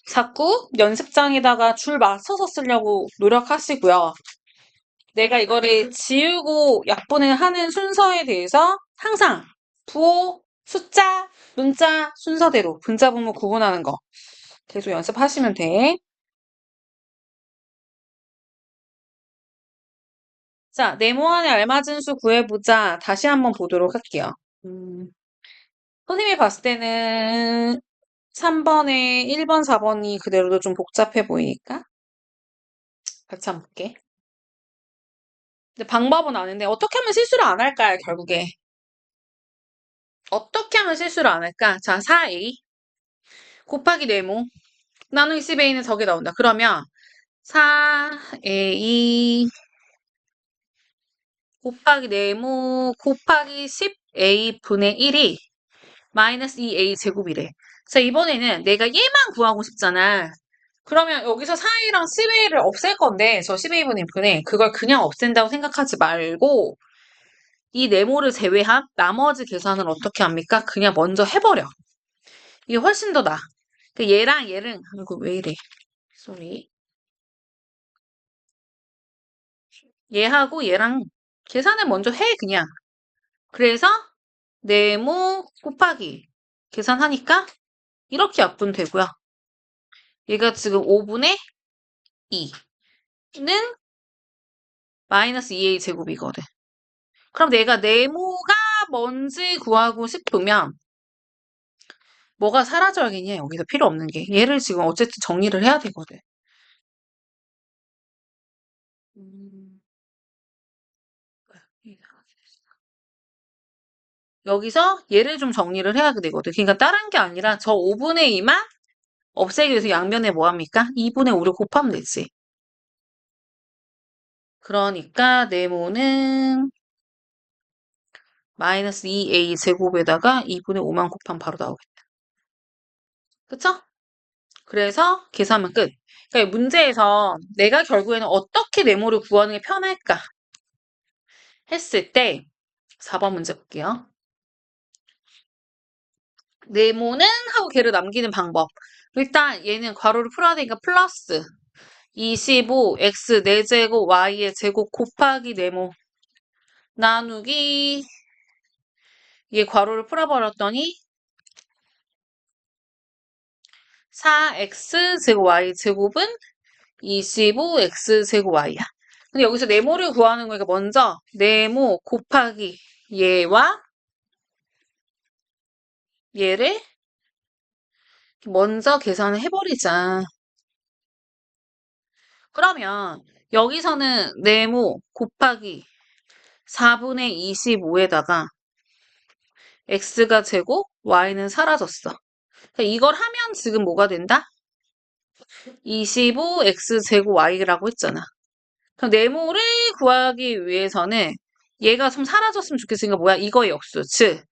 자꾸 연습장에다가 줄 맞춰서 쓰려고 노력하시고요. 내가 이거를 지우고 약분을 하는 순서에 대해서 항상 부호, 숫자, 문자 순서대로 분자 분모 구분하는 거 계속 연습하시면 돼. 자, 네모안에 알맞은 수 구해보자. 다시 한번 보도록 할게요. 음, 선생님이 봤을 때는 3번에 1번, 4번이 그대로도 좀 복잡해 보이니까 같이 한번 볼게. 근데 방법은 아는데 어떻게 하면 실수를 안 할까요, 결국에? 어떻게 하면 실수를 안 할까? 자, 4a 곱하기 네모 나누기 10a는 저게 나온다. 그러면 4a 곱하기 네모 곱하기 10a 분의 1이 마이너스 2a 제곱이래. 자, 이번에는 내가 얘만 구하고 싶잖아. 그러면 여기서 4a랑 10a를 없앨 건데, 저 10a분의 1분의 그걸 그냥 없앤다고 생각하지 말고, 이 네모를 제외한 나머지 계산을 어떻게 합니까? 그냥 먼저 해버려. 이게 훨씬 더 나아. 그 얘랑 얘를, 아이고, 왜 이래. 쏘리. 얘하고 얘랑 계산을 먼저 해, 그냥. 그래서 네모 곱하기 계산하니까 이렇게 약분되고요. 얘가 지금 5분의 2는 마이너스 2a 제곱이거든. 그럼 내가 네모가 뭔지 구하고 싶으면 뭐가 사라져야겠냐? 여기서 필요 없는 게. 얘를 지금 어쨌든 정리를 해야 되거든. 음, 여기서 얘를 좀 정리를 해야 되거든. 그러니까 다른 게 아니라 저 5분의 2만 없애기 위해서 양면에 뭐 합니까? 2분의 5를 곱하면 되지. 그러니까 네모는 마이너스 2a 제곱에다가 2분의 5만 곱하면 바로 나오겠다. 그쵸? 그래서 계산하면 끝. 그러니까 문제에서 내가 결국에는 어떻게 네모를 구하는 게 편할까 했을 때 4번 문제 볼게요. 네모는 하고 걔를 남기는 방법. 일단 얘는 괄호를 풀어야 되니까 플러스 25 x 4제곱 y의 제곱 곱하기 네모 나누기 얘 괄호를 풀어버렸더니 4x 제곱 y 제곱은 25x 제곱 y야. 근데 여기서 네모를 구하는 거니까 먼저 네모 곱하기 얘와 얘를 먼저 계산을 해버리자. 그러면 여기서는 네모 곱하기 4분의 25에다가 x가 제곱, y는 사라졌어. 그러니까 이걸 하면 지금 뭐가 된다? 25x 제곱 y라고 했잖아. 그럼 네모를 구하기 위해서는 얘가 좀 사라졌으면 좋겠으니까 뭐야? 이거의 역수. 즉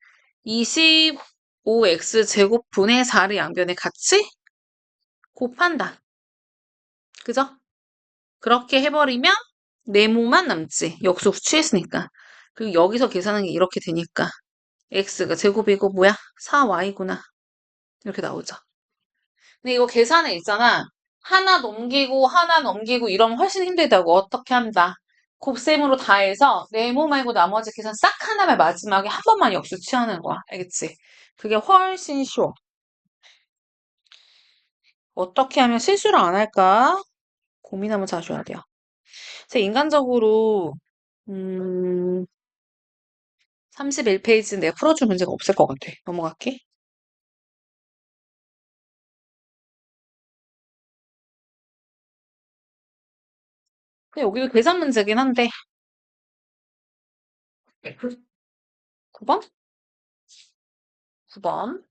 25x 제곱분의 4를 양변에 같이 곱한다. 그죠? 그렇게 해버리면 네모만 남지. 역수 취했으니까. 그리고 여기서 계산한 게 이렇게 되니까 x가 제곱이고 뭐야? 4y구나. 이렇게 나오죠. 근데 이거 계산에 있잖아. 하나 넘기고 하나 넘기고 이러면 훨씬 힘들다고. 어떻게 한다. 곱셈으로 다 해서 네모 말고 나머지 계산 싹 하나만 마지막에 한 번만 역수 취하는 거야. 알겠지? 그게 훨씬 쉬워. 어떻게 하면 실수를 안 할까? 고민하면 자주 해야 돼요. 제 인간적으로 31페이지는 내가 풀어줄 문제가 없을 것 같아. 넘어갈게. 근데 여기도 계산 문제긴 한데 9번? 9번.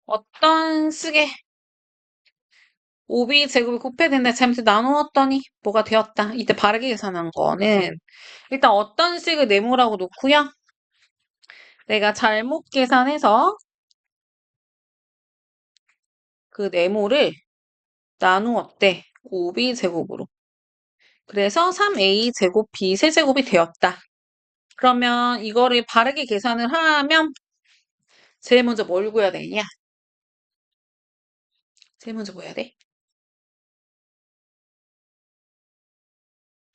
어떤 식의 5b 제곱이 곱해된다. 잘못해 나누었더니 뭐가 되었다. 이때 바르게 계산한 거는 일단 어떤 식의 네모라고 놓고요. 내가 잘못 계산해서 그 네모를 나누었대. 5b 제곱으로. 그래서 3a 제곱 b 세제곱이 되었다. 그러면 이거를 바르게 계산을 하면 제일 먼저 뭘 구해야 되냐? 제일 먼저 뭐 해야 돼?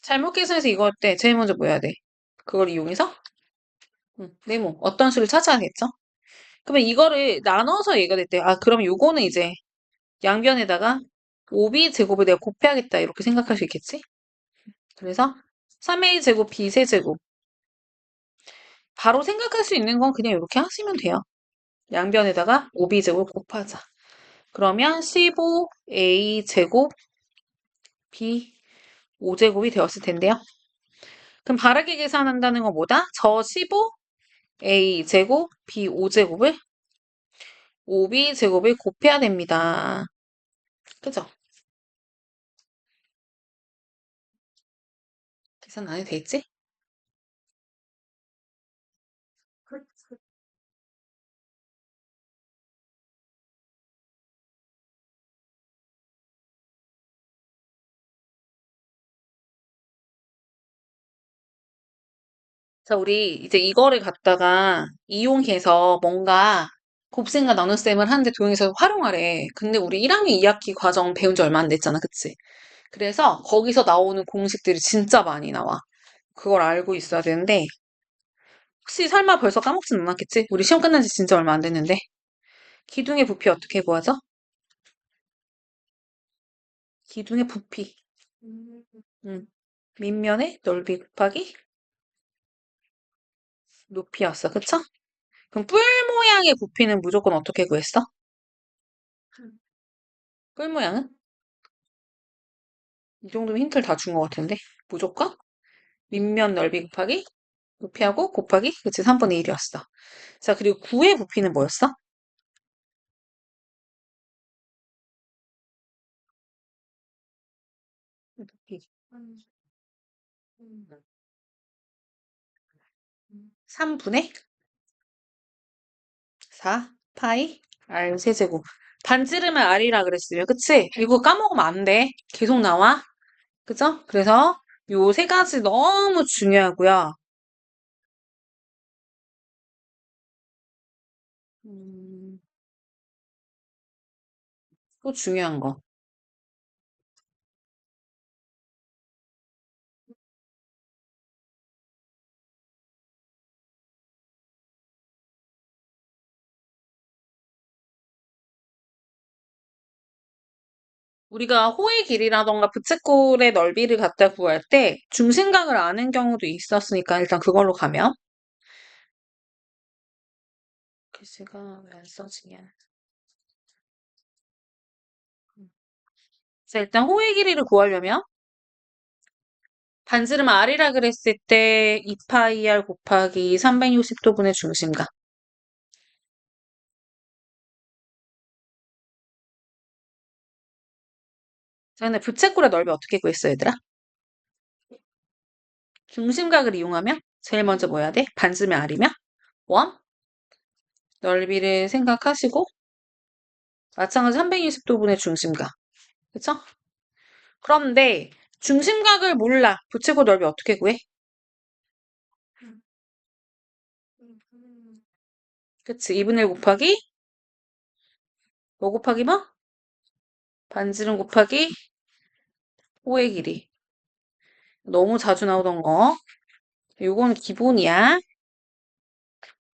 잘못 계산해서 이거 할 때 제일 먼저 뭐 해야 돼? 그걸 이용해서 네모. 어떤 수를 찾아야겠죠? 그러면 이거를 나눠서 얘기가 됐대요. 아, 그럼 요거는 이제 양변에다가 5b 제곱을 내가 곱해야겠다. 이렇게 생각할 수 있겠지? 그래서 3a 제곱 b 세제곱. 바로 생각할 수 있는 건 그냥 이렇게 하시면 돼요. 양변에다가 5b 제곱 곱하자. 그러면 15a 제곱 b 5제곱이 되었을 텐데요. 그럼 바르게 계산한다는 건 뭐다? 저 15a 제곱 b 5제곱을 5b 제곱을 곱해야 됩니다. 그죠? 계산 안 해도 되겠지? 자, 우리 이제 이거를 갖다가 이용해서 뭔가 곱셈과 나눗셈을 하는데 도형에서 활용하래. 근데 우리 1학년 2학기 과정 배운 지 얼마 안 됐잖아. 그치? 그래서 거기서 나오는 공식들이 진짜 많이 나와. 그걸 알고 있어야 되는데, 혹시 설마 벌써 까먹진 않았겠지? 우리 시험 끝난 지 진짜 얼마 안 됐는데. 기둥의 부피 어떻게 구하죠? 기둥의 부피. 음. 밑면의 넓이 곱하기 높이였어. 그쵸? 그럼 뿔 모양의 부피는 무조건 어떻게 구했어? 뿔 모양은? 이 정도면 힌트를 다 준 것 같은데. 무조건? 밑면 넓이 곱하기 높이하고 곱하기 그치 3분의 1이었어. 자, 그리고 9의 부피는 뭐였어? 부피. 3분의 4 파이 R 세제곱. 반지름을 R이라 그랬으면 그치? 이거 까먹으면 안 돼. 계속 나와. 그죠? 그래서 요 세 가지 너무 중요하고요. 음, 또 중요한 거. 우리가 호의 길이라던가 부채꼴의 넓이를 갖다 구할 때 중심각을 아는 경우도 있었으니까 일단 그걸로 가면 글씨가 왜 안 써지냐. 자, 일단 호의 길이를 구하려면 반지름 R이라 그랬을 때 2파이 R 곱하기 360도분의 중심각. 자, 근데 부채꼴의 넓이 어떻게 구했어, 얘들아? 중심각을 이용하면 제일 먼저 뭐 해야 돼? 반지름이 R이면 원 넓이를 생각하시고 마찬가지 360도분의 중심각. 그쵸? 그런데 중심각을 몰라. 부채꼴 넓이 어떻게 구해? 그치? 2분의 1 곱하기 뭐 곱하기 뭐? 반지름 곱하기 호의 길이. 너무 자주 나오던 거. 요거는 기본이야.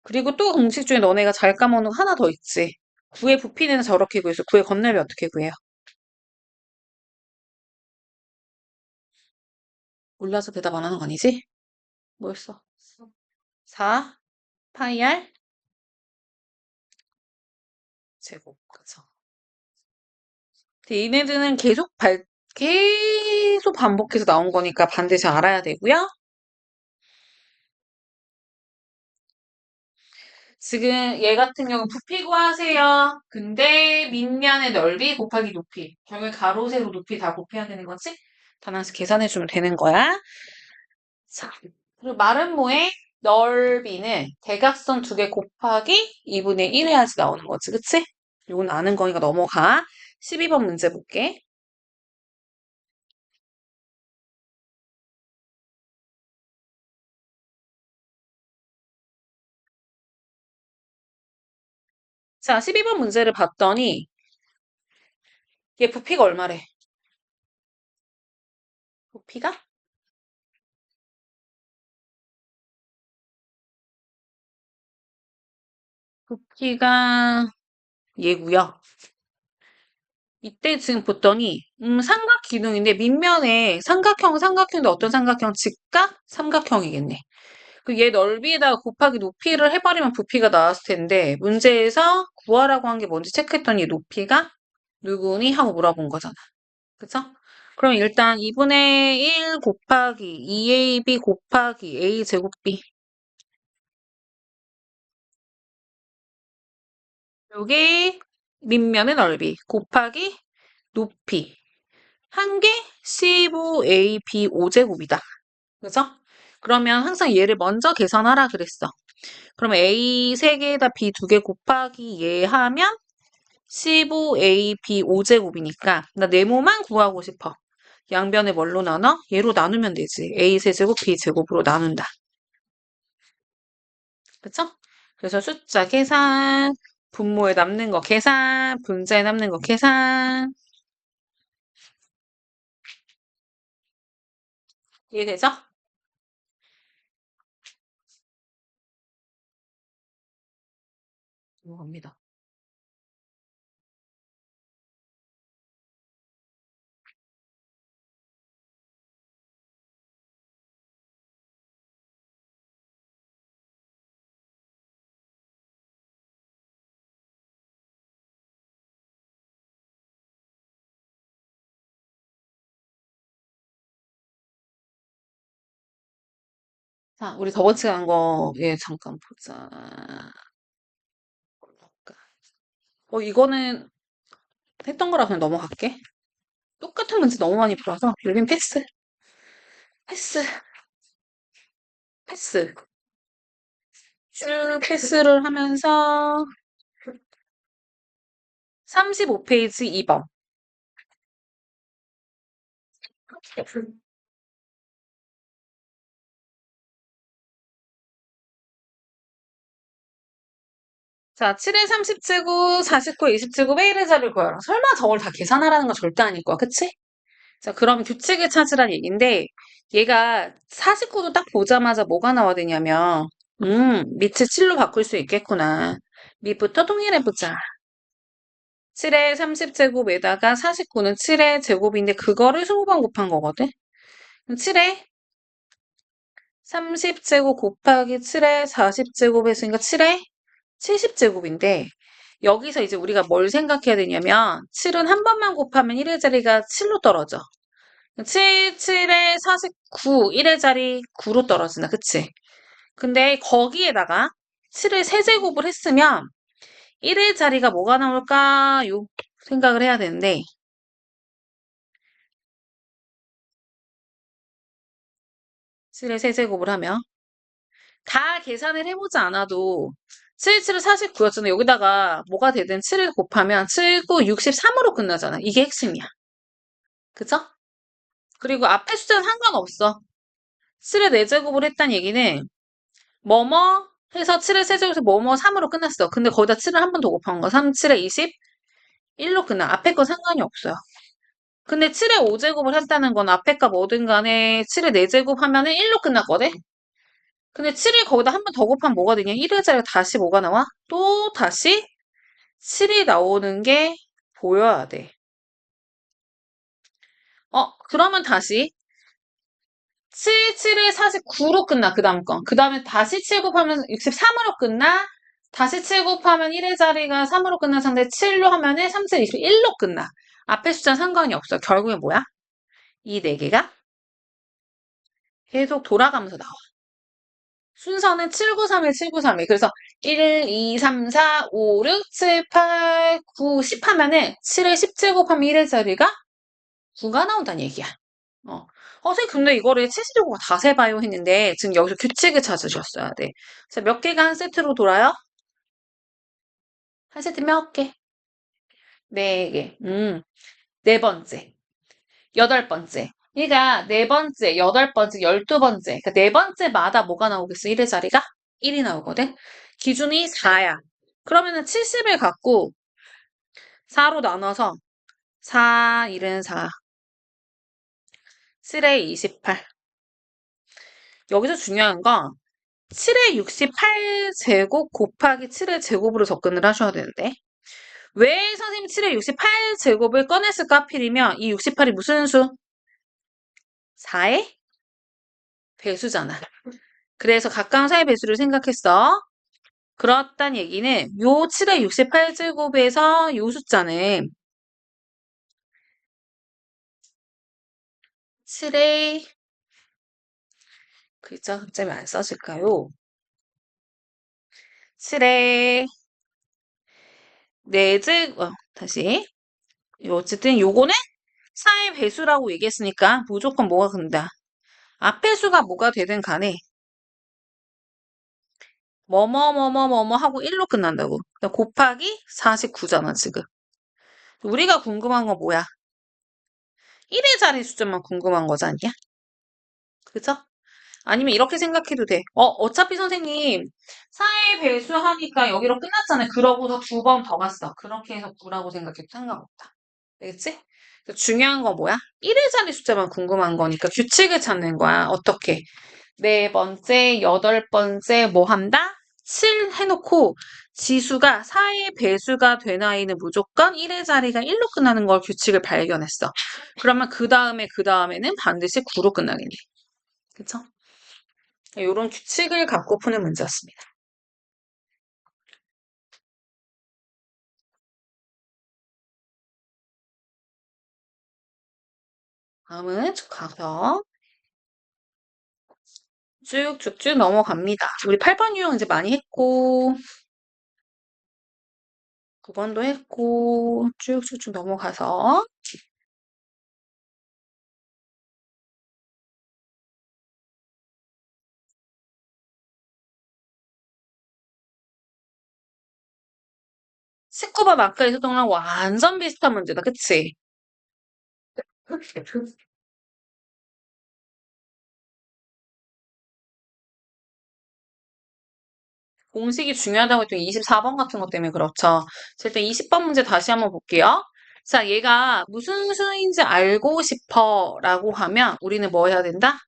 그리고 또 공식 중에 너네가 잘 까먹는 거 하나 더 있지. 9의 부피는 저렇게 구해서 9의 건널비 어떻게 구해요? 몰라서 대답 안 하는 거 아니지? 뭐였어? 4 파이 R 제곱. 그쵸? 근데 얘네들은 계속 반복해서 나온 거니까 반드시 알아야 되고요. 지금 얘 같은 경우 부피 구하세요. 근데 밑면의 넓이 곱하기 높이. 결국에 가로, 세로, 높이 다 곱해야 되는 거지? 단 하나씩 계산해주면 되는 거야. 자, 그리고 마름모의 넓이는 대각선 두 개 곱하기 2분의 1 해야지 나오는 거지. 그치? 이건 아는 거니까 넘어가. 12번 문제 볼게. 자, 12번 문제를 봤더니 얘 부피가 얼마래? 부피가 부피가 얘고요. 이때 지금 봤더니 삼각기둥인데 밑면에 삼각형인데 어떤 삼각형? 직각 삼각형이겠네. 그 얘 넓이에다가 곱하기 높이를 해버리면 부피가 나왔을 텐데 문제에서 구하라고 한 게 뭔지 체크했더니 높이가 누구니? 하고 물어본 거잖아. 그쵸? 그럼 일단 2분의 1 곱하기 2ab 곱하기 a 제곱 b 여기 밑면의 넓이 곱하기 높이 한 개 15ab 5제곱이다. 그죠? 그러면 항상 얘를 먼저 계산하라 그랬어. 그러면 a 3개에다 b 2개 곱하기 얘 하면 15ab 5제곱이니까 나 네모만 구하고 싶어. 양변에 뭘로 나눠? 얘로 나누면 되지. a 세제곱 b 제곱으로 나눈다. 그쵸? 그래서 숫자 계산, 분모에 남는 거 계산, 분자에 남는 거 계산. 이해되죠? 넘어갑니다. 자, 우리 저번 시간 한 거, 예, 잠깐 보자. 이거는 했던 거라 그냥 넘어갈게. 똑같은 문제 너무 많이 풀어서 여긴 패스, 패스, 패스. 쭉 패스를 하면서 35페이지 2번. 자, 7의 30제곱, 49의 20제곱의 1의 자리를 구하라. 설마 저걸 다 계산하라는 거 절대 아닐 거야. 그치? 자, 그럼 규칙을 찾으란 얘기인데, 얘가 49도 딱 보자마자 뭐가 나와야 되냐면, 밑을 7로 바꿀 수 있겠구나. 밑부터 통일해보자. 7의 30제곱에다가 49는 7의 제곱인데, 그거를 20번 곱한 거거든? 그럼 7의 30제곱 곱하기 7의 40제곱 했으니까 7의 70제곱인데, 여기서 이제 우리가 뭘 생각해야 되냐면, 7은 한 번만 곱하면 1의 자리가 7로 떨어져. 7, 7에 49, 1의 자리 9로 떨어진다. 그치? 근데 거기에다가 7을 세제곱을 했으면 1의 자리가 뭐가 나올까요? 생각을 해야 되는데 7의 세제곱을 하면 다 계산을 해보지 않아도 7, 7은 49였잖아. 여기다가 뭐가 되든 7을 곱하면 7, 9, 63으로 끝나잖아. 이게 핵심이야. 그쵸? 그리고 앞에 숫자는 상관없어. 7의 4제곱을 했다는 얘기는 뭐뭐 해서 7의 세제곱에서 뭐뭐 3으로 끝났어. 근데 거기다 7을 한 번 더 곱한 거. 3, 7에 20, 1로 끝나. 앞에 거 상관이 없어요. 근데 7의 5제곱을 했다는 건 앞에 가 뭐든 간에 7의 4제곱 하면은 1로 끝났거든? 근데 7을 거기다 한 번 더 곱하면 뭐가 되냐? 1의 자리가 다시 뭐가 나와? 또 다시 7이 나오는 게 보여야 돼. 그러면 다시 7, 7에 49로 끝나, 그 다음 건. 그 다음에 다시 7 곱하면 63으로 끝나. 다시 7 곱하면 1의 자리가 3으로 끝난 상태 7로 하면은 3, 7, 21로 끝나. 앞에 숫자는 상관이 없어. 결국에 뭐야? 이 네 개가 계속 돌아가면서 나와. 순서는 793에 793에. 그래서 1, 2, 3, 4, 5, 6, 7, 8, 9, 10 하면은 7에 17 곱하면 1의 자리가 9가 나온다는 얘기야. 선생님, 근데 이거를 체시적으로 다 세봐요 했는데, 지금 여기서 규칙을 찾으셨어야 돼. 자, 몇 개가 한 세트로 돌아요? 한 세트 몇 개? 네 개. 네 번째. 여덟 번째. 그러니까 네 번째, 여덟 번째, 12번째. 그러니까 네 번째마다 뭐가 나오겠어? 1의 자리가? 1이 나오거든? 기준이 4야. 그러면은 70을 갖고 4로 나눠서 4, 1은 4, 7에 28. 여기서 중요한 건 7의 68제곱 곱하기 7의 제곱으로 접근을 하셔야 되는데 왜 선생님 7의 68제곱을 꺼냈을까 하필이면 이 68이 무슨 수? 4의 배수잖아. 그래서 가까운 사의 배수를 생각했어. 그렇단 얘기는 요 7의 68제곱에서 요 숫자는 7의 글자 흑점이 안 써질까요? 7의 다시. 어쨌든 요거는 4의 배수라고 얘기했으니까 무조건 뭐가 간다. 앞에 수가 뭐가 되든 간에 뭐뭐 하고 1로 끝난다고. 그러니까 곱하기 49잖아, 지금. 우리가 궁금한 건 뭐야? 1의 자리 숫자만 궁금한 거지 않냐? 그죠? 아니면 이렇게 생각해도 돼. 어차피 선생님 4의 배수하니까 여기로 끝났잖아요. 그러고서 두 번 더 갔어. 그렇게 해서 9라고 생각해도 상관없다. 알겠지? 그래서 중요한 건 뭐야? 1의 자리 숫자만 궁금한 거니까 규칙을 찾는 거야. 어떻게? 네 번째, 여덟 번째 뭐 한다? 7 해놓고 지수가 4의 배수가 된 아이는 무조건 1의 자리가 1로 끝나는 걸 규칙을 발견했어. 그러면 그 다음에는 반드시 9로 끝나겠네. 그쵸? 이런 규칙을 갖고 푸는 문제였습니다. 다음은 가서 쭉쭉쭉 넘어갑니다. 우리 8번 유형 이제 많이 했고 9번도 했고 쭉쭉쭉 넘어가서 19번 아까 있었던 거랑 완전 비슷한 문제다. 그치? 공식이 중요하다고 했더니 24번 같은 것 때문에 그렇죠. 자, 일단 20번 문제 다시 한번 볼게요. 자, 얘가 무슨 수인지 알고 싶어 라고 하면 우리는 뭐 해야 된다?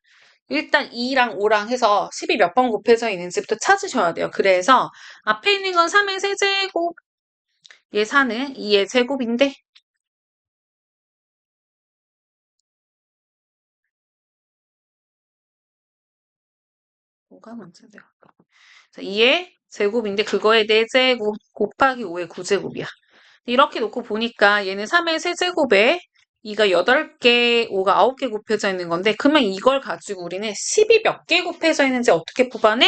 일단 2랑 5랑 해서 10이 몇 번 곱해져 있는지부터 찾으셔야 돼요. 그래서 앞에 있는 건 3의 세제곱, 얘 4는 2의 제곱인데 뭐가 문제돼요? 자, 2의 제곱인데 그거의 4제곱 곱하기 5의 9제곱이야. 이렇게 놓고 보니까 얘는 3의 세제곱에 2가 8개, 5가 9개 곱해져 있는 건데 그러면 이걸 가지고 우리는 10이 몇 개 곱해져 있는지 어떻게 뽑아내?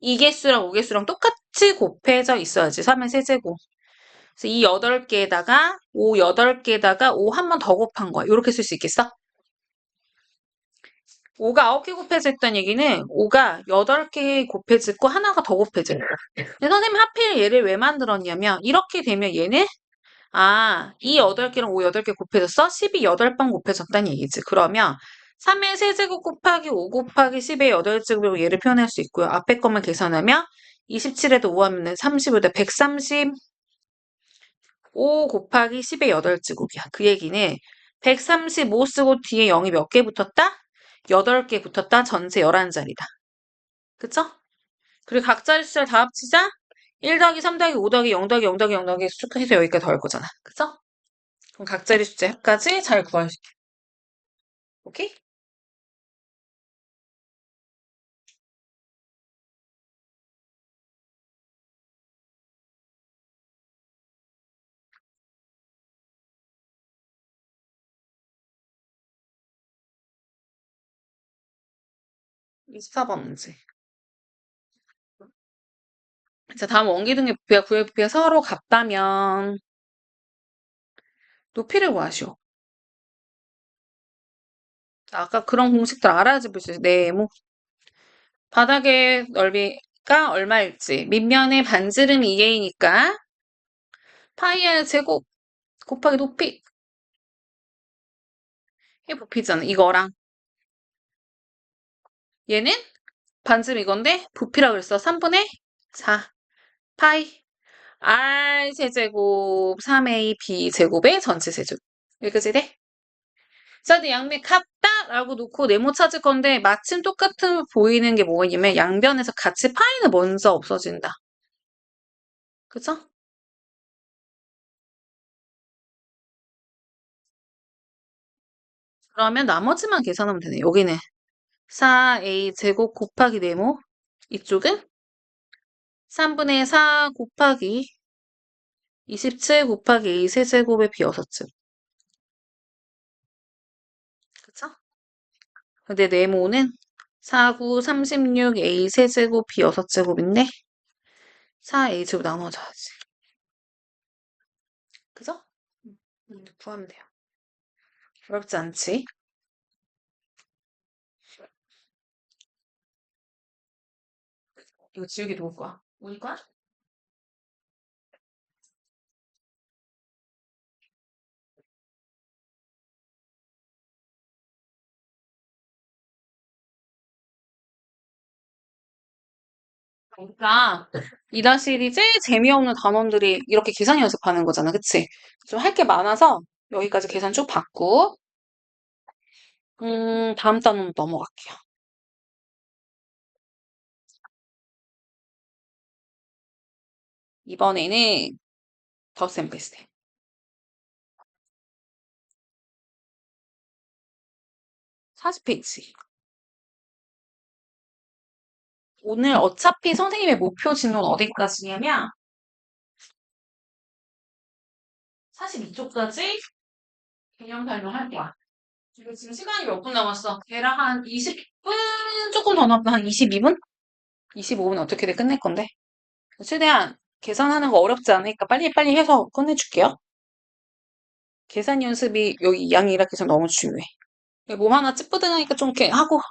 2개수랑 5개수랑 똑같이 곱해져 있어야지. 3의 세제곱. 그래서 이 8개에다가 5 8개에다가 5 한 번 더 곱한 거야. 이렇게 쓸 수 있겠어? 5가 9개 곱해져 있다는 얘기는 5가 8개 곱해지고 하나가 더 곱해져요. 근데 선생님 하필 얘를 왜 만들었냐면 이렇게 되면 얘는 이 8개랑 5 8개 곱해졌어? 10이 8번 곱해졌다는 얘기지. 그러면 3의 세제곱 곱하기 5 곱하기 10의 8제곱으로 얘를 표현할 수 있고요. 앞에 것만 계산하면 27에도 5 하면 35대 135 곱하기 10의 8제곱이야. 그 얘기는 135 쓰고 뒤에 0이 몇 개 붙었다? 8개 붙었다. 전체 11자리다. 그쵸? 그리고 각 자리 숫자를 다 합치자 1 더하기 3 더하기 5 더하기 0 더하기 0 더하기 0 더하기 쭉 해서 여기까지 더할 거잖아. 그쵸? 그럼 각자리 숫자까지 잘 구할 수 있게. 오케이? 24번 문제. 자, 다음 원기둥의 부피와 구의 부피가 서로 같다면 높이를 구하시오. 아까 그런 공식들 알아야지 볼 수 있어. 네모. 바닥의 넓이가 얼마일지. 밑면의 반지름이 2a니까 파이의 제곱 곱하기 높이. 이게 부피잖아. 이거랑 얘는 반지름 이건데 부피라고 그랬어. 3분의 4 파이 r 세제곱 3a b 제곱의 전체 세제곱. 여기까지 돼? 자, 양면 같다. 라고 놓고 네모 찾을 건데 마침 똑같은 보이는 게 뭐냐면 양변에서 같이 파이는 먼저 없어진다. 그죠? 그러면 나머지만 계산하면 되네. 여기는 4a 제곱 곱하기 네모, 이쪽은 3분의 4 곱하기 27 곱하기 a 세제곱의 비여섯쯤. 그쵸? 근데 네모는 4, 9, 36 a 세제곱 비여섯제곱인데 4a 제곱 나눠줘야지. 그죠? 구하면 돼요. 어렵지 않지? 이거 지우개 누구 거야? 우리 거야? 그러니까 이 다실이 제일 재미없는 단원들이 이렇게 계산 연습하는 거잖아. 그치? 좀 할 게 많아서 여기까지 계산 쭉 받고 다음 단원 넘어갈게요. 이번에는 덧셈 뺄셈. 40페이지. 오늘 어차피 선생님의 목표 진도는 어디까지냐면 42쪽까지 개념 설명할 거야. 이거 지금 시간이 몇 분 남았어? 걔랑 한 20분 조금 더 남았다. 한 22분? 25분 어떻게든 끝낼 건데. 최대한 계산하는 거 어렵지 않으니까 빨리빨리 해서 끝내줄게요. 계산 연습이 여기 2학년 1학기에서 너무 중요해. 몸 하나 찌뿌둥하니까 좀 이렇게 하고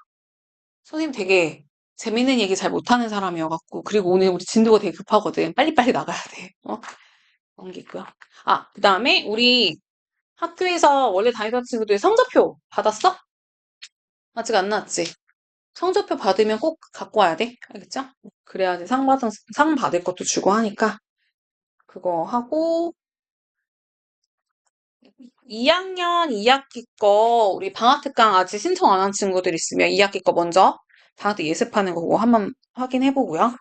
선생님 되게 재밌는 얘기 잘 못하는 사람이어갖고 그리고 오늘 우리 진도가 되게 급하거든. 빨리빨리 나가야 돼. 넘기고요. 아, 그 다음에 우리 학교에서 원래 다니던 친구들 성적표 받았어? 아직 안 나왔지? 성적표 받으면 꼭 갖고 와야 돼. 알겠죠? 그래야지 상 받을 것도 주고 하니까 그거 하고 2학년 2학기 거 우리 방학특강 아직 신청 안 한 친구들 있으면 2학기 거 먼저 방학 때 예습하는 거 그거 한번 확인해 보고요.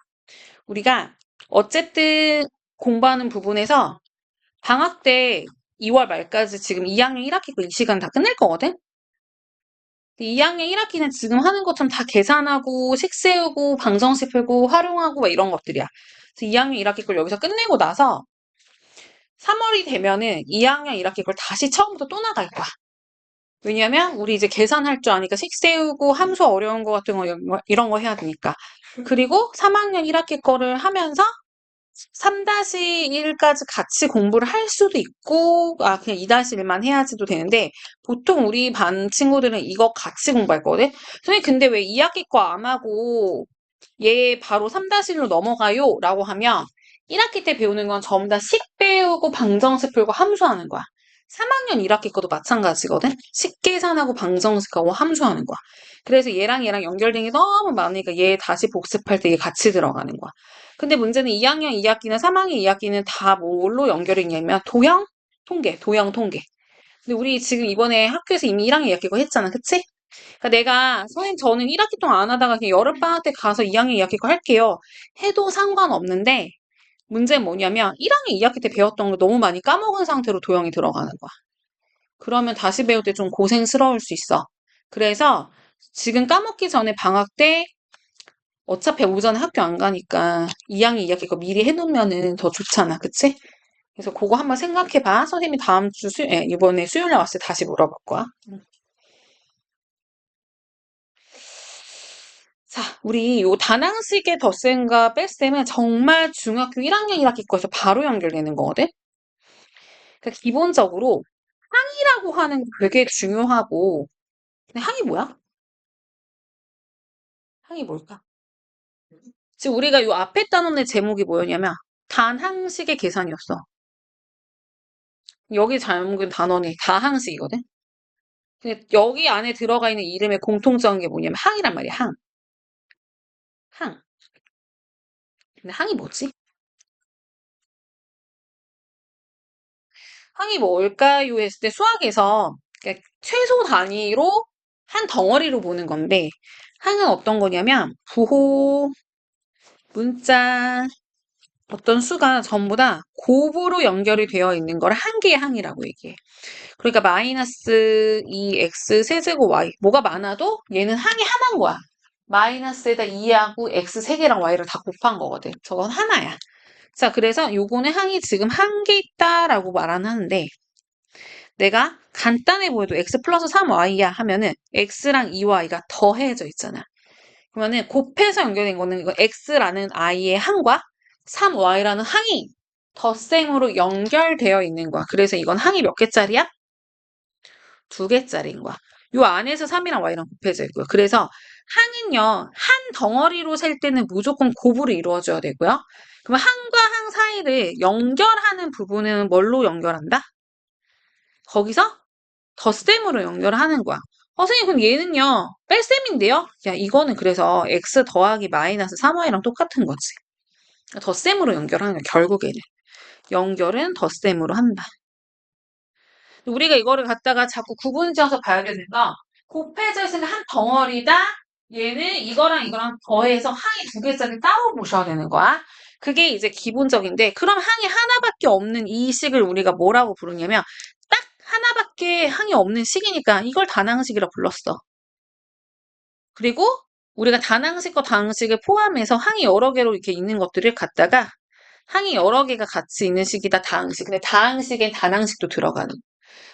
우리가 어쨌든 공부하는 부분에서 방학 때 2월 말까지 지금 2학년 1학기 거 이 시간 다 끝낼 거거든? 2학년 1학기는 지금 하는 것처럼 다 계산하고 식 세우고 방정식 풀고 활용하고 막 이런 것들이야. 그래서 2학년 1학기 걸 여기서 끝내고 나서 3월이 되면은 2학년 1학기 걸 다시 처음부터 또 나갈 거야. 왜냐면 우리 이제 계산할 줄 아니까 식 세우고 함수 어려운 거 같은 거 이런 거 해야 되니까. 그리고 3학년 1학기 거를 하면서 3-1까지 같이 공부를 할 수도 있고, 아, 그냥 2-1만 해야지도 되는데, 보통 우리 반 친구들은 이거 같이 공부할 거거든? 선생님, 근데 왜 2학기 거 안 하고, 얘 바로 3-1로 넘어가요? 라고 하면, 1학기 때 배우는 건 전부 다 식 배우고, 방정식 풀고, 함수하는 거야. 3학년 1학기 거도 마찬가지거든? 식 계산하고, 방정식하고, 함수하는 거야. 그래서 얘랑 연결된 게 너무 많으니까 얘 다시 복습할 때 얘 같이 들어가는 거야. 근데 문제는 2학년 2학기나 3학년 2학기는 다 뭘로 연결이 있냐면 도형, 통계, 도형, 통계. 근데 우리 지금 이번에 학교에서 이미 1학년 2학기 거 했잖아. 그치? 그러니까 내가 선생님 저는 1학기 동안 안 하다가 그냥 여름방학 때 가서 2학년 2학기 거 할게요. 해도 상관없는데 문제는 뭐냐면 1학년 2학기 때 배웠던 거 너무 많이 까먹은 상태로 도형이 들어가는 거야. 그러면 다시 배울 때 좀 고생스러울 수 있어. 그래서 지금 까먹기 전에 방학 때 어차피 오전에 학교 안 가니까 2학년 2학기 거 미리 해놓으면은 더 좋잖아. 그치? 그래서 그거 한번 생각해봐. 선생님이 다음 주 이번에 수요일에 왔을 때 다시 물어볼 거야. 자, 우리 요 다낭식의 덧셈과 뺄셈은 정말 중학교 1학년 1학기 거에서 바로 연결되는 거거든? 그러니까 기본적으로 항이라고 하는 게 되게 중요하고, 근데 항이 뭐야? 항이 뭘까? 지금 우리가 요 앞에 따놓은 제목이 뭐였냐면, 단항식의 계산이었어. 여기 잘못된 단원이 다항식이거든? 근데 여기 안에 들어가 있는 이름의 공통적인 게 뭐냐면 항이란 말이야, 항. 항. 근데 항이 뭐지? 항이 뭘까요? 했을 때 수학에서 그러니까 최소 단위로 한 덩어리로 보는 건데 항은 어떤 거냐면 부호, 문자, 어떤 수가 전부 다 곱으로 연결이 되어 있는 걸 한 개의 항이라고 얘기해. 그러니까 마이너스 2x 세제곱 y 뭐가 많아도 얘는 항이 하나인 거야. 마이너스에다 2하고 x 3개랑 y를 다 곱한 거거든. 저건 하나야. 자, 그래서 요거는 항이 지금 한 개 있다라고 말은 하는데 내가 간단해 보여도 x 플러스 3y야 하면은 x랑 2y가 더해져 있잖아. 그러면은 곱해서 연결된 거는 이거 x라는 i의 항과 3y라는 항이 덧셈으로 연결되어 있는 거야. 그래서 이건 항이 몇 개짜리야? 2개짜리인 거야. 요 안에서 3이랑 y랑 곱해져 있고요. 그래서 항은요, 한 덩어리로 셀 때는 무조건 곱으로 이루어져야 되고요. 그럼 항과 항 사이를 연결하는 부분은 뭘로 연결한다? 거기서 덧셈으로 연결하는 거야. 선생님, 그럼 얘는요, 뺄셈인데요? 야, 이거는 그래서 x 더하기 마이너스 3y랑 똑같은 거지. 덧셈으로 연결하는 거야, 결국에는. 연결은 덧셈으로 한다. 우리가 이거를 갖다가 자꾸 구분 지어서 봐야 되니까 곱해져 있으면 한 덩어리다. 얘는 이거랑 이거랑 더해서 항이 2개짜리 따로 보셔야 되는 거야. 그게 이제 기본적인데 그럼 항이 하나밖에 없는 이 식을 우리가 뭐라고 부르냐면 딱 하나밖에 항이 없는 식이니까 이걸 단항식이라 불렀어. 그리고 우리가 단항식과 다항식을 포함해서 항이 여러 개로 이렇게 있는 것들을 갖다가 항이 여러 개가 같이 있는 식이다 다항식. 근데 다항식엔 단항식도 들어가는.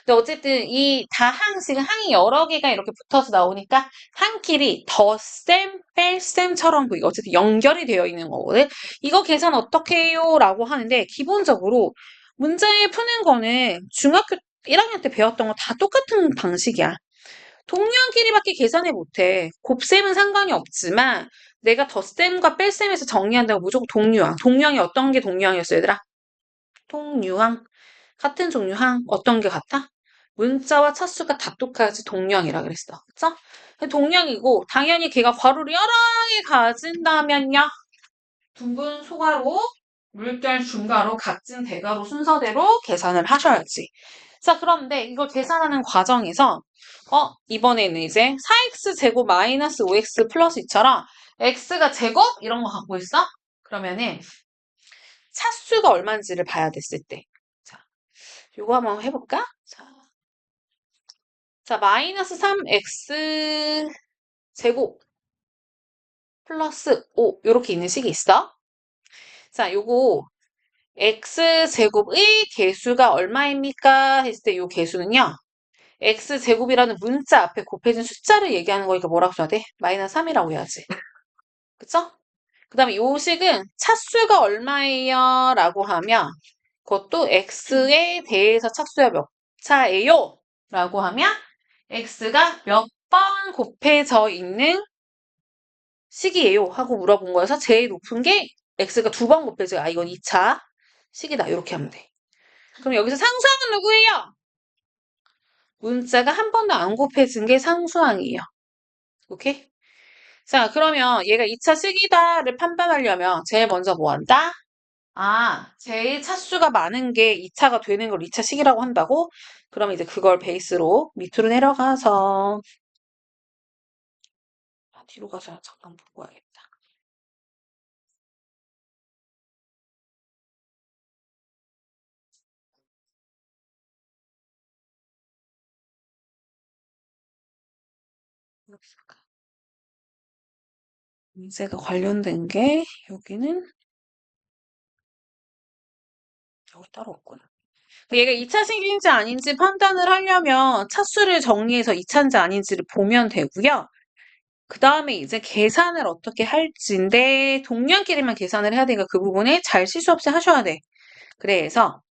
근데 어쨌든 이 다항식은 항이 여러 개가 이렇게 붙어서 나오니까 항끼리 덧셈, 뺄셈처럼 보이고 어쨌든 연결이 되어 있는 거거든. 이거 계산 어떻게 해요? 라고 하는데 기본적으로 문제 푸는 거는 중학교 1학년 때 배웠던 거 다 똑같은 방식이야. 동량끼리밖에 계산을 못해. 곱셈은 상관이 없지만 내가 덧셈과 뺄셈에서 정리한다고 무조건 동류항. 동류항이 어떤 게 동류항이었어 얘들아? 동류항. 같은 종류 항 어떤 게 같아? 문자와 차수가 다 똑같이 동량이라 그랬어. 그쵸? 동량이고 당연히 걔가 괄호를 여러 개 가진다면요. 둥근 소괄호, 물결 중괄호, 각진 대괄호 순서대로 계산을 하셔야지. 자, 그런데 이걸 계산하는 과정에서 이번에는 이제 4x 제곱 마이너스 5x 플러스 2처럼 x가 제곱 이런 거 갖고 있어? 그러면은 차수가 얼마인지를 봐야 됐을 때. 자, 요거 한번 해볼까? 자, 마이너스 3x 제곱 플러스 5 요렇게 있는 식이 있어. 자, 요거 x 제곱의 개수가 얼마입니까? 했을 때 요 개수는요. x 제곱이라는 문자 앞에 곱해진 숫자를 얘기하는 거니까 뭐라고 써야 돼? 마이너스 3이라고 해야지. 그쵸? 그 다음에 요 식은 차수가 얼마예요? 라고 하면 그것도 x에 대해서 차수가 몇 차예요? 라고 하면 x가 몇 번 곱해져 있는 식이에요 하고 물어본 거여서 제일 높은 게 x가 2번 곱해져요. 아 이건 2차 식이다 이렇게 하면 돼. 그럼 여기서 상수항은 누구예요? 문자가 한 번도 안 곱해진 게 상수항이에요. 오케이? 자 그러면 얘가 2차 식이다를 판단하려면 제일 먼저 뭐 한다? 제일 차수가 많은 게 2차가 되는 걸 2차 식이라고 한다고? 그럼 이제 그걸 베이스로 밑으로 내려가서 뒤로 가서 잠깐 보고 와야겠다. 문제가 관련된 게 여기는 여기 따로 없구나. 얘가 2차식인지 아닌지 판단을 하려면 차수를 정리해서 2차인지 아닌지를 보면 되고요. 그 다음에 이제 계산을 어떻게 할지인데 동량끼리만 계산을 해야 되니까 그 부분에 잘 실수 없이 하셔야 돼. 그래서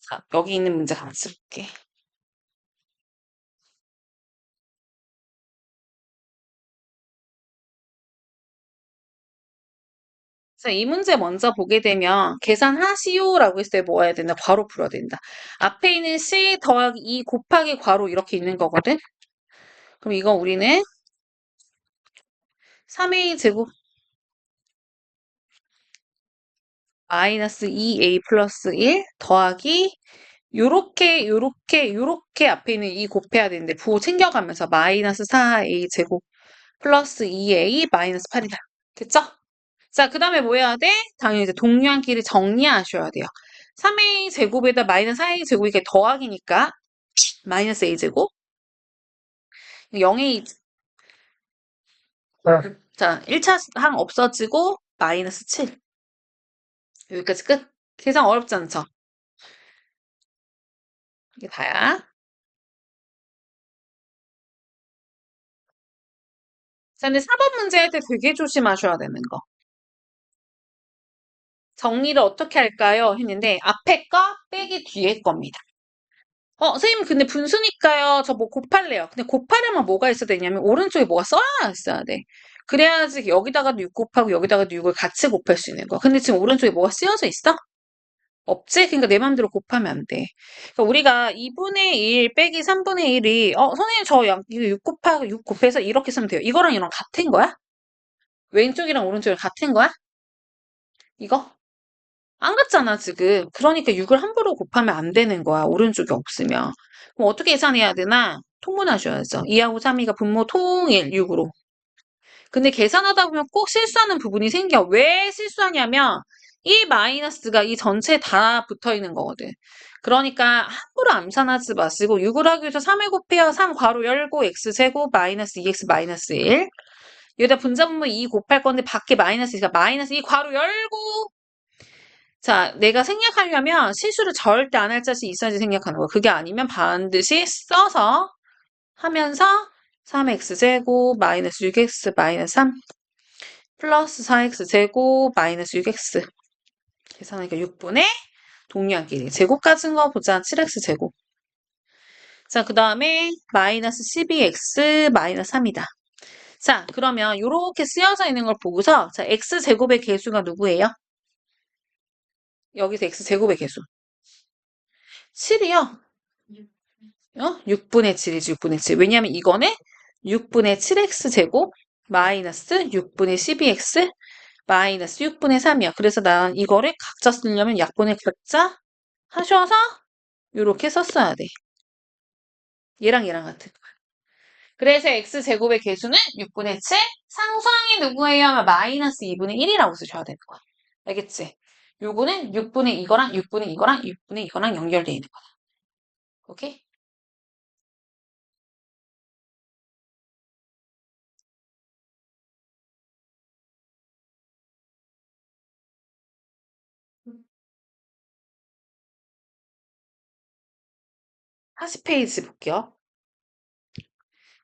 자, 여기 있는 문제 같이 볼게. 자, 이 문제 먼저 보게 되면 계산하시오라고 했을 때 뭐 해야 된다? 괄호 풀어야 된다. 앞에 있는 C 더하기 2 곱하기 괄호 이렇게 있는 거거든. 그럼 이거 우리는 3a 제곱 마이너스 2a 플러스 1 더하기 요렇게 앞에 있는 이 곱해야 되는데 부호 챙겨가면서 마이너스 4a 제곱 플러스 2a 마이너스 8이다. 됐죠? 자, 그 다음에 뭐 해야 돼? 당연히 이제 동량끼리 정리하셔야 돼요. 3a 제곱에다 마이너스 4a 제곱이 이게 더하기니까 마이너스 a 제곱 0a 자, 1차 항 없어지고 마이너스 7 여기까지 끝. 계산 어렵지 않죠? 이게 다야. 자, 근데 4번 문제 할 때 되게 조심하셔야 되는 거. 정리를 어떻게 할까요? 했는데 앞에 거 빼기 뒤에 겁니다. 선생님 근데 분수니까요. 저 뭐 곱할래요. 근데 곱하려면 뭐가 있어야 되냐면 오른쪽에 뭐가 써야 있어야 돼. 그래야지 여기다가도 6 곱하고 여기다가도 6을 같이 곱할 수 있는 거. 근데 지금 오른쪽에 뭐가 쓰여져 있어? 없지? 그러니까 내 맘대로 곱하면 안 돼. 그러니까 우리가 2분의 1 빼기 3분의 1이 선생님 이거 6 곱하고 6 곱해서 이렇게 쓰면 돼요. 이거랑 이랑 같은 거야? 왼쪽이랑 오른쪽이랑 같은 거야? 이거? 안 같잖아, 지금. 그러니까 6을 함부로 곱하면 안 되는 거야. 오른쪽이 없으면. 그럼 어떻게 계산해야 되나? 통분하셔야죠. 2하고 3이가 분모 통일 6으로. 근데 계산하다 보면 꼭 실수하는 부분이 생겨. 왜 실수하냐면 이 마이너스가 이 전체에 다 붙어 있는 거거든. 그러니까 함부로 암산하지 마시고 6을 하기 위해서 3을 곱해요. 3 괄호 열고 x제곱 마이너스 2x 마이너스 1. 여기다 분자분모 2 곱할 건데 밖에 마이너스 있으니까 마이너스 2 괄호 열고 자, 내가 생략하려면 실수를 절대 안 할 자신 있어야지 생략하는 거야. 그게 아니면 반드시 써서 하면서 3x제곱 마이너스 6x 마이너스 3 플러스 4x제곱 마이너스 6x 계산하니까 6분의 동량끼리 제곱까지인 거 보자. 7x제곱 자, 그 다음에 마이너스 12x 마이너스 3이다. 자, 그러면 이렇게 쓰여져 있는 걸 보고서 자, x제곱의 개수가 누구예요? 여기서 x제곱의 개수 7이요. 6분의 7이지, 6분의 7. 왜냐면 이거는 6분의 7x제곱 마이너스 6분의 12x 마이너스 6분의 3이야. 그래서 난 이거를 각자 쓰려면 약분의 각자 하셔서 이렇게 썼어야 돼. 얘랑 같은 거야. 그래서 x제곱의 개수는 6분의 7, 상수항이 누구예요? 하면 마이너스 2분의 1이라고 쓰셔야 되는 거야. 알겠지? 요거는 6분의 이거랑 6분의 이거랑 6분의 이거랑 연결되어 있는 거야. 오케이? 음. 40페이지 볼게요.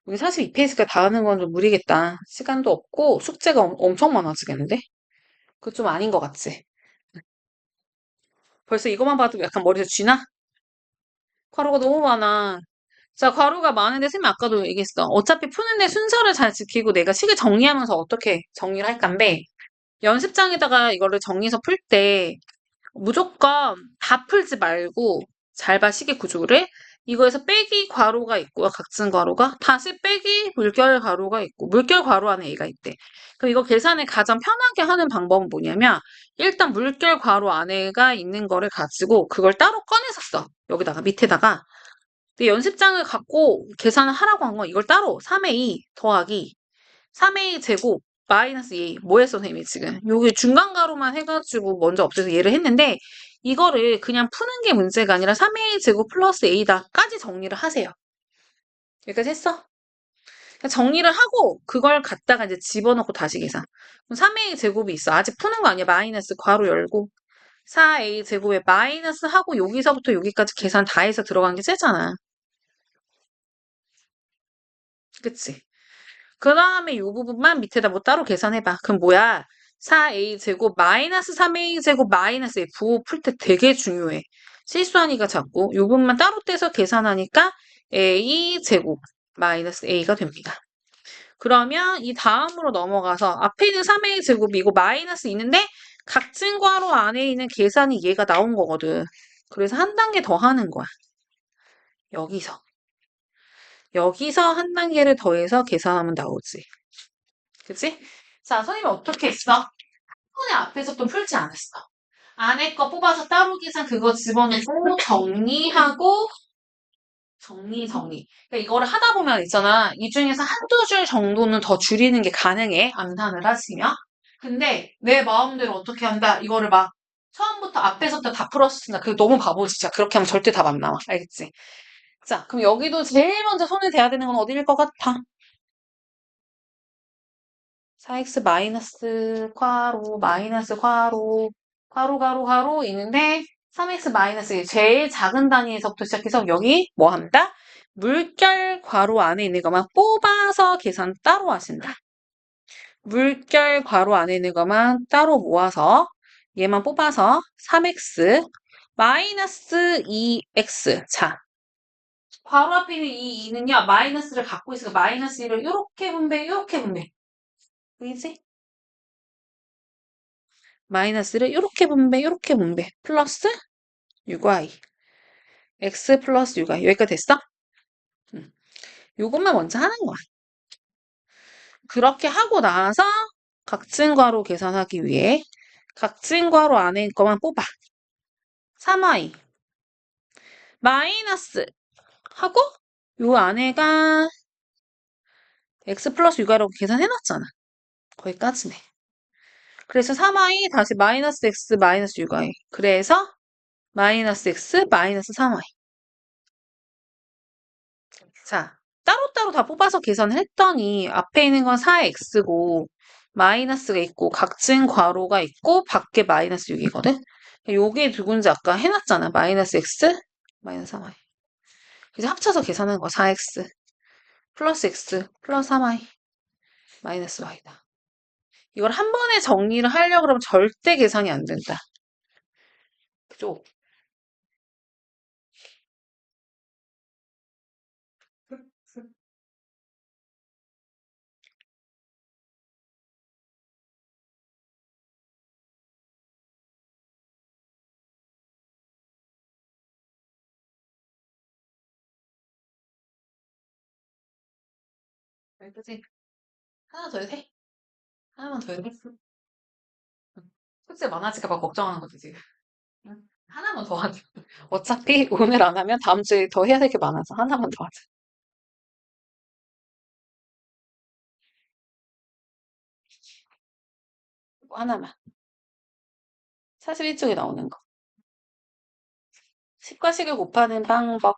우리 42페이지가 다 하는 건 좀 무리겠다. 시간도 없고 숙제가 엄청 많아지겠는데? 그거 좀 아닌 것 같지? 벌써 이것만 봐도 약간 머리에서 쥐나? 괄호가 너무 많아. 자, 괄호가 많은데 쌤이 아까도 얘기했어. 어차피 푸는데 순서를 잘 지키고 내가 식을 정리하면서 어떻게 정리를 할 건데 연습장에다가 이거를 정리해서 풀 때 무조건 다 풀지 말고 잘 봐, 식의 구조를. 이거에서 빼기 괄호가 있고요. 각진 괄호가. 다시 빼기 물결 괄호가 있고 물결 괄호 안에 A가 있대. 그럼 이거 계산을 가장 편하게 하는 방법은 뭐냐면 일단 물결 괄호 안에가 있는 거를 가지고 그걸 따로 꺼내서 써. 여기다가 밑에다가. 근데 연습장을 갖고 계산을 하라고 한 건 이걸 따로 3A 더하기 3A 제곱 마이너스 2A 뭐 했어 선생님이 지금 여기 중간 가로만 해가지고 먼저 없애서 얘를 했는데 이거를 그냥 푸는 게 문제가 아니라 3A 제곱 플러스 A다까지 정리를 하세요. 여기까지 했어? 정리를 하고 그걸 갖다가 이제 집어넣고 다시 계산. 그럼 3A 제곱이 있어. 아직 푸는 거 아니야. 마이너스 괄호 열고 4A 제곱에 마이너스 하고 여기서부터 여기까지 계산 다 해서 들어간 게 쎄잖아. 그치? 그 다음에 이 부분만 밑에다 뭐 따로 계산해봐. 그럼 뭐야? 4a 제곱 마이너스 3a 제곱 마이너스 a 부호 풀 때 되게 중요해. 실수하니까 자꾸 이 부분만 따로 떼서 계산하니까 a 제곱 마이너스 a가 됩니다. 그러면 이 다음으로 넘어가서 앞에 있는 3a 제곱이고 마이너스 있는데 각진 괄호 안에 있는 계산이 얘가 나온 거거든. 그래서 한 단계 더 하는 거야. 여기서. 여기서 한 단계를 더해서 계산하면 나오지. 그치? 자, 선생님이 어떻게 했어? 손에 앞에서 또 풀지 않았어. 안에 거 뽑아서 따로 계산 그거 집어넣고 정리하고 정리. 그러니까 이거를 하다 보면 있잖아. 이 중에서 한두 줄 정도는 더 줄이는 게 가능해. 암산을 하시면. 근데 내 마음대로 어떻게 한다. 이거를 막 처음부터 앞에서부터 다 풀었으니까 그거 너무 바보지. 진짜 그렇게 하면 절대 답 안 나와. 알겠지? 자, 그럼 여기도 제일 먼저 손을 대야 되는 건 어디일 것 같아? 4x 마이너스 괄호 마이너스 괄호 있는데 3x 마이너스 제일 작은 단위에서부터 시작해서 여기 뭐 한다? 물결 괄호 안에 있는 것만 뽑아서 계산 따로 하신다. 물결 괄호 안에 있는 것만 따로 모아서 얘만 뽑아서 3x 마이너스 2x. 자, 괄호 앞에 있는 이 2는요 마이너스를 갖고 있으니까 마이너스 1을 이렇게 분배 보이지? 마이너스를 이렇게 분배 플러스 6y x 플러스 6y 여기까지 됐어? 요것만 먼저 하는 거야. 그렇게 하고 나서 각진괄호 계산하기 위해 각진괄호 안에 거만 뽑아. 3y 마이너스 하고 요 안에가 x 플러스 6y라고 계산해놨잖아. 거기까지네. 그래서 3y 다시 마이너스 x 마이너스 6y 그래서 마이너스 x 마이너스 3y 자, 따로따로 다 뽑아서 계산을 했더니 앞에 있는 건 4x고 마이너스가 있고 각진 괄호가 있고 밖에 마이너스 6이거든. 요게 누군지 아까 해놨잖아. 마이너스 x 마이너스 3y. 그래서 합쳐서 계산하는 거야. 4x 플러스 x 플러스 3y 마이너스 y다. 이걸 한 번에 정리를 하려고 그러면 절대 계산이 안 된다. 그죠? 그지? 하나 더 해도 돼? 하나만 더 해도 돼? 숙제 많아질까 봐 걱정하는 거지, 지금. 응? 하나만 더 하자. 어차피 오늘 안 하면 다음 주에 더 해야 될 게 많아서 하나만 더 하자. 이거 하나만. 41쪽에 나오는 거. 10과 식을 곱하는 방법.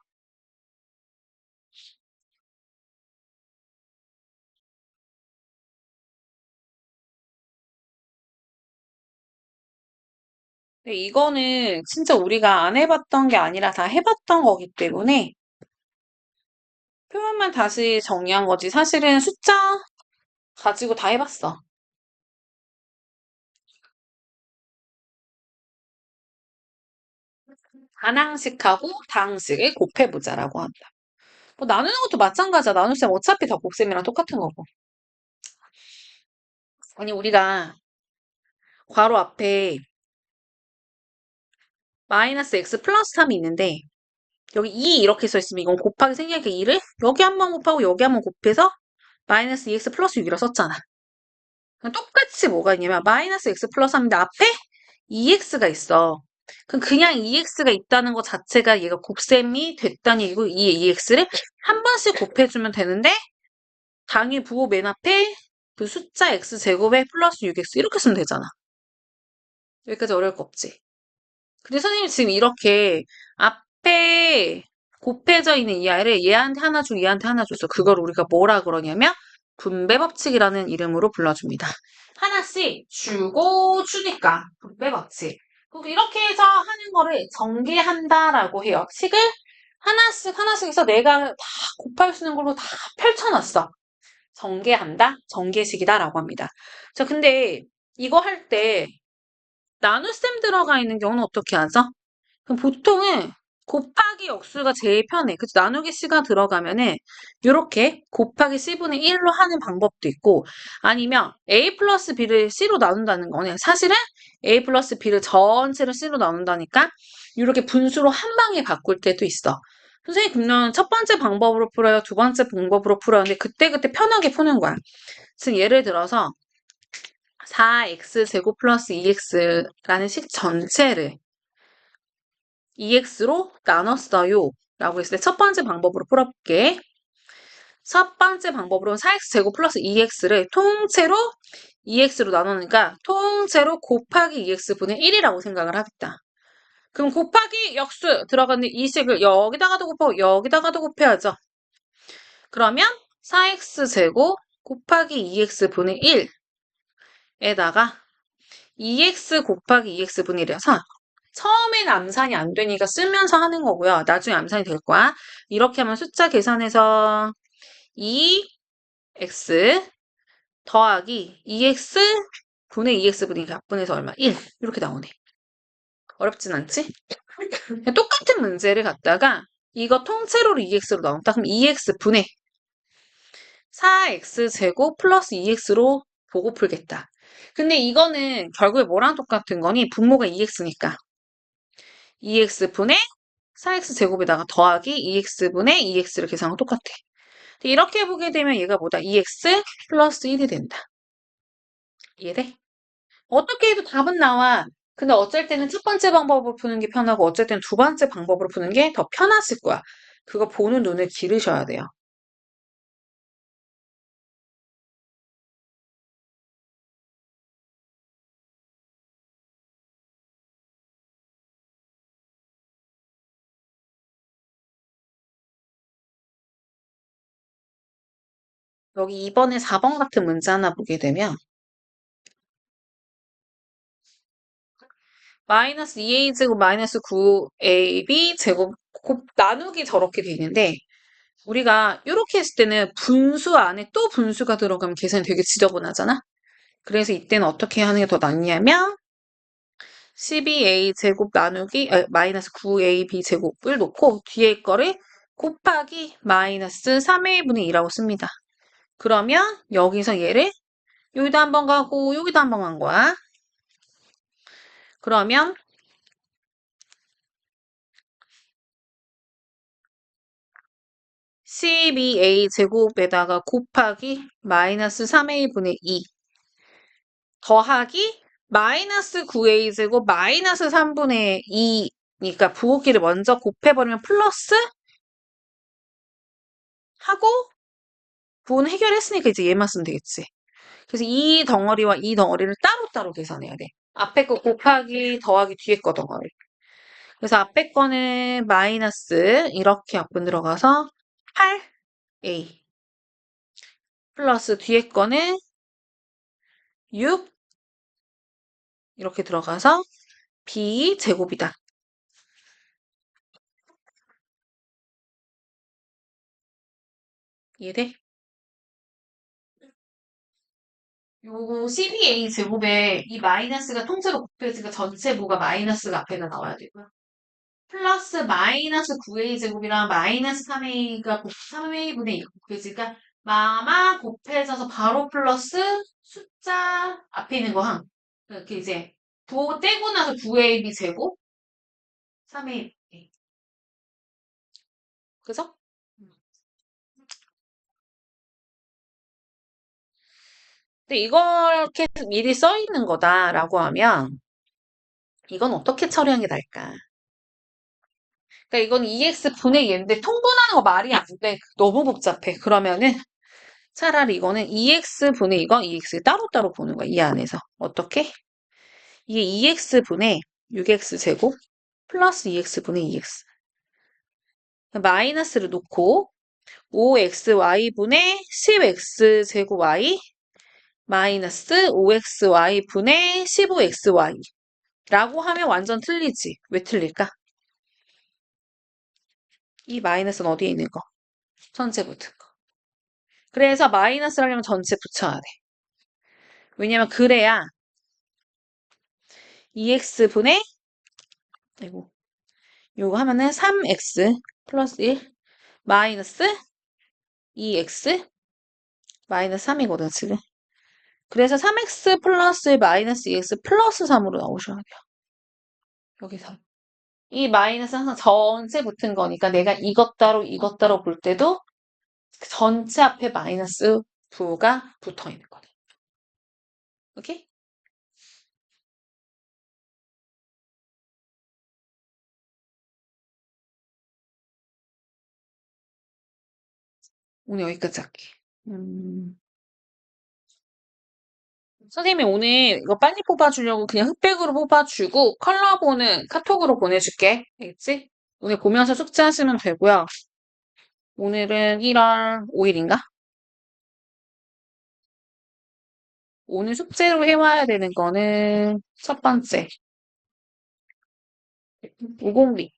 근데 이거는 진짜 우리가 안 해봤던 게 아니라 다 해봤던 거기 때문에 표현만 다시 정리한 거지. 사실은 숫자 가지고 다 해봤어. 반항식하고 다항식을 곱해보자라고 한다. 뭐 나누는 것도 마찬가지야. 나눗셈 어차피 다 곱셈이랑 똑같은 거고. 아니 우리가 괄호 앞에 마이너스 x 플러스 3이 있는데 여기 2 이렇게 써 있으면 이건 곱하기 생략의 2를 여기 한 번 곱하고 여기 한 번 곱해서 마이너스 2x 플러스 6이라 썼잖아. 그럼 똑같이 뭐가 있냐면 마이너스 x 플러스 3인데 앞에 2x가 있어. 그럼 그냥 2x가 있다는 것 자체가 얘가 곱셈이 됐다는 얘기고 이 2x를 한 번씩 곱해주면 되는데 당일 부호 맨 앞에 그 숫자 x제곱에 플러스 6x 이렇게 쓰면 되잖아. 여기까지 어려울 거 없지. 근데 선생님이 지금 이렇게 앞에 곱해져 있는 이 아이를 얘한테 하나 주고 얘한테 하나 줬어. 그걸 우리가 뭐라 그러냐면 분배 법칙이라는 이름으로 불러줍니다. 하나씩 주고 주니까 분배 법칙. 그리고 이렇게 해서 하는 거를 전개한다라고 해요. 식을 하나씩 해서 내가 다 곱할 수 있는 걸로 다 펼쳐놨어. 전개한다? 전개식이다라고 합니다. 자, 근데 이거 할 때 나눗셈 들어가 있는 경우는 어떻게 하죠? 그럼 보통은 곱하기 역수가 제일 편해. 그치? 나누기 C가 들어가면은 이렇게 곱하기 C분의 1로 하는 방법도 있고 아니면 A 플러스 B를 C로 나눈다는 거는 사실은 A 플러스 B를 전체를 C로 나눈다니까 이렇게 분수로 한 방에 바꿀 때도 있어. 선생님 그러면 첫 번째 방법으로 풀어요? 두 번째 방법으로 풀어요? 근데 그때그때 편하게 푸는 거야. 지금 예를 들어서 4x제곱 플러스 2x라는 식 전체를 2x로 나눴어요. 라고 했을 때 첫 번째 방법으로 풀어볼게. 첫 번째 방법으로는 4x제곱 플러스 2x를 통째로 2x로 나누니까 통째로 곱하기 2x분의 1이라고 생각을 하겠다. 그럼 곱하기 역수 들어가는 이 식을 여기다가도 곱하고 여기다가도 곱해야죠. 그러면 4x제곱 곱하기 2x분의 1에다가 2x 곱하기 2x분의 1이라서 처음엔 암산이 안 되니까 쓰면서 하는 거고요. 나중에 암산이 될 거야. 이렇게 하면 숫자 계산해서 2x 더하기 2x 분의 2x분의 각분해서 얼마? 1 이렇게 나오네. 어렵진 않지? 똑같은 문제를 갖다가 이거 통째로로 2x로 나온다. 그럼 2x 분의 4x제곱 플러스 2x로 보고 풀겠다. 근데 이거는 결국에 뭐랑 똑같은 거니? 분모가 2x니까 2x분의 4x제곱에다가 더하기 2x분의 2x를 계산하고 똑같아. 이렇게 보게 되면 얘가 뭐다? 2x 플러스 1이 된다. 이해돼? 어떻게 해도 답은 나와. 근데 어쩔 때는 첫 번째 방법으로 푸는 게 편하고 어쩔 때는 두 번째 방법으로 푸는 게 더 편하실 거야. 그거 보는 눈을 기르셔야 돼요. 여기 2번에 4번 같은 문제 하나 보게 되면 마이너스 2a제곱 마이너스 9ab 제곱 나누기 저렇게 돼 있는데 우리가 이렇게 했을 때는 분수 안에 또 분수가 들어가면 계산이 되게 지저분하잖아. 그래서 이때는 어떻게 하는 게 더 낫냐면 12a 제곱 나누기 마이너스 9ab 제곱을 놓고 뒤에 거를 곱하기 마이너스 3a분의 2라고 씁니다. 그러면 여기서 얘를 여기다 한 번 가고 여기다 한 번 간 거야. 그러면 12a 제곱에다가 곱하기 마이너스 3a분의 2 더하기 마이너스 9a 제곱 마이너스 3분의 2니까 부호기를 먼저 곱해버리면 플러스 하고 부호는 해결했으니까 이제 얘만 쓰면 되겠지. 그래서 이 덩어리와 이 덩어리를 따로따로 계산해야 돼. 앞에 거 곱하기 더하기 뒤에 거 덩어리. 그래서 앞에 거는 마이너스 이렇게 약분 들어가서 8a 플러스 뒤에 거는 6 이렇게 들어가서 b 제곱이다. 이해돼? 요거 12a 제곱에 이 마이너스가 통째로 곱해지니까 전체 부가 마이너스가 앞에다 나와야 되고요. 플러스 마이너스 9a 제곱이랑 마이너스 3a가 3a분의 2 곱해지니까 마마 곱해져서 바로 플러스 숫자 앞에 있는 거 함. 이렇게 이제 부호 떼고 나서 9ab 제곱 3a 그죠? 근데 이렇게 미리 써 있는 거다라고 하면 이건 어떻게 처리하는 게 나을까? 그러니까 이건 EX분의 얘인데 통분하는 거 말이 안 돼. 너무 복잡해. 그러면은 차라리 이거는 EX분의 이거 EX 따로따로 보는 거야. 이 안에서. 어떻게? 이게 EX분의 6X제곱 플러스 EX분의 EX. 마이너스를 놓고 5XY분의 10X제곱 Y 마이너스 5XY분의 15XY 라고 하면 완전 틀리지. 왜 틀릴까? 이 마이너스는 어디에 있는 거? 전체 붙은 거. 그래서 마이너스를 하려면 전체 붙여야 돼. 왜냐면 그래야 EX분의 아이고 요거 하면은 3X 플러스 1 마이너스 2X 마이너스 3이거든 지금. 그래서 3X 플러스 1 마이너스 2X 플러스 3으로 나오셔야 돼요. 여기서. 이 마이너스 항상 전체 붙은 거니까 내가 이것 따로 볼 때도 전체 앞에 마이너스 부가 붙어 있는 거네. 오케이? 오늘 여기까지 할게. 음, 선생님이 오늘 이거 빨리 뽑아주려고 그냥 흑백으로 뽑아주고 컬러본은 카톡으로 보내줄게. 알겠지? 오늘 보면서 숙제하시면 되고요. 오늘은 1월 5일인가? 오늘 숙제로 해와야 되는 거는 첫 번째, 오공리.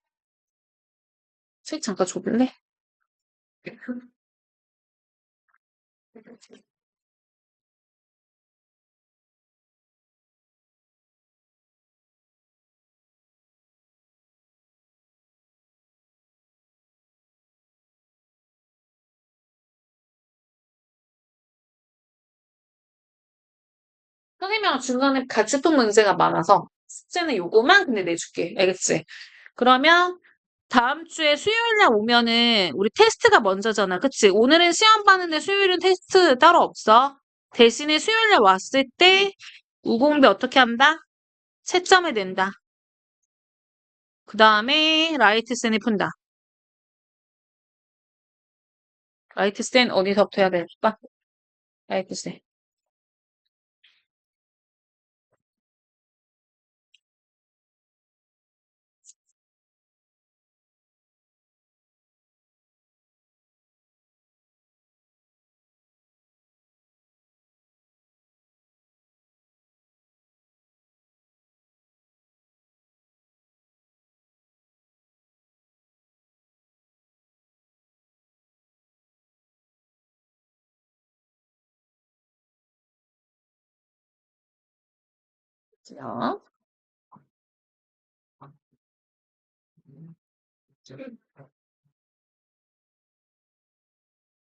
책 잠깐 줘볼래? 선생님이랑 중간에 같이 푼 문제가 많아서 숙제는 요거만 근데 내줄게. 알겠지? 그러면 다음 주에 수요일 날 오면은 우리 테스트가 먼저잖아. 그치? 오늘은 시험 봤는데 수요일은 테스트 따로 없어. 대신에 수요일 날 왔을 때 우공배 어떻게 한다? 채점을 낸다. 그 다음에 라이트센을 푼다. 라이트센 어디서부터 해야 될까? 라이트센. 자,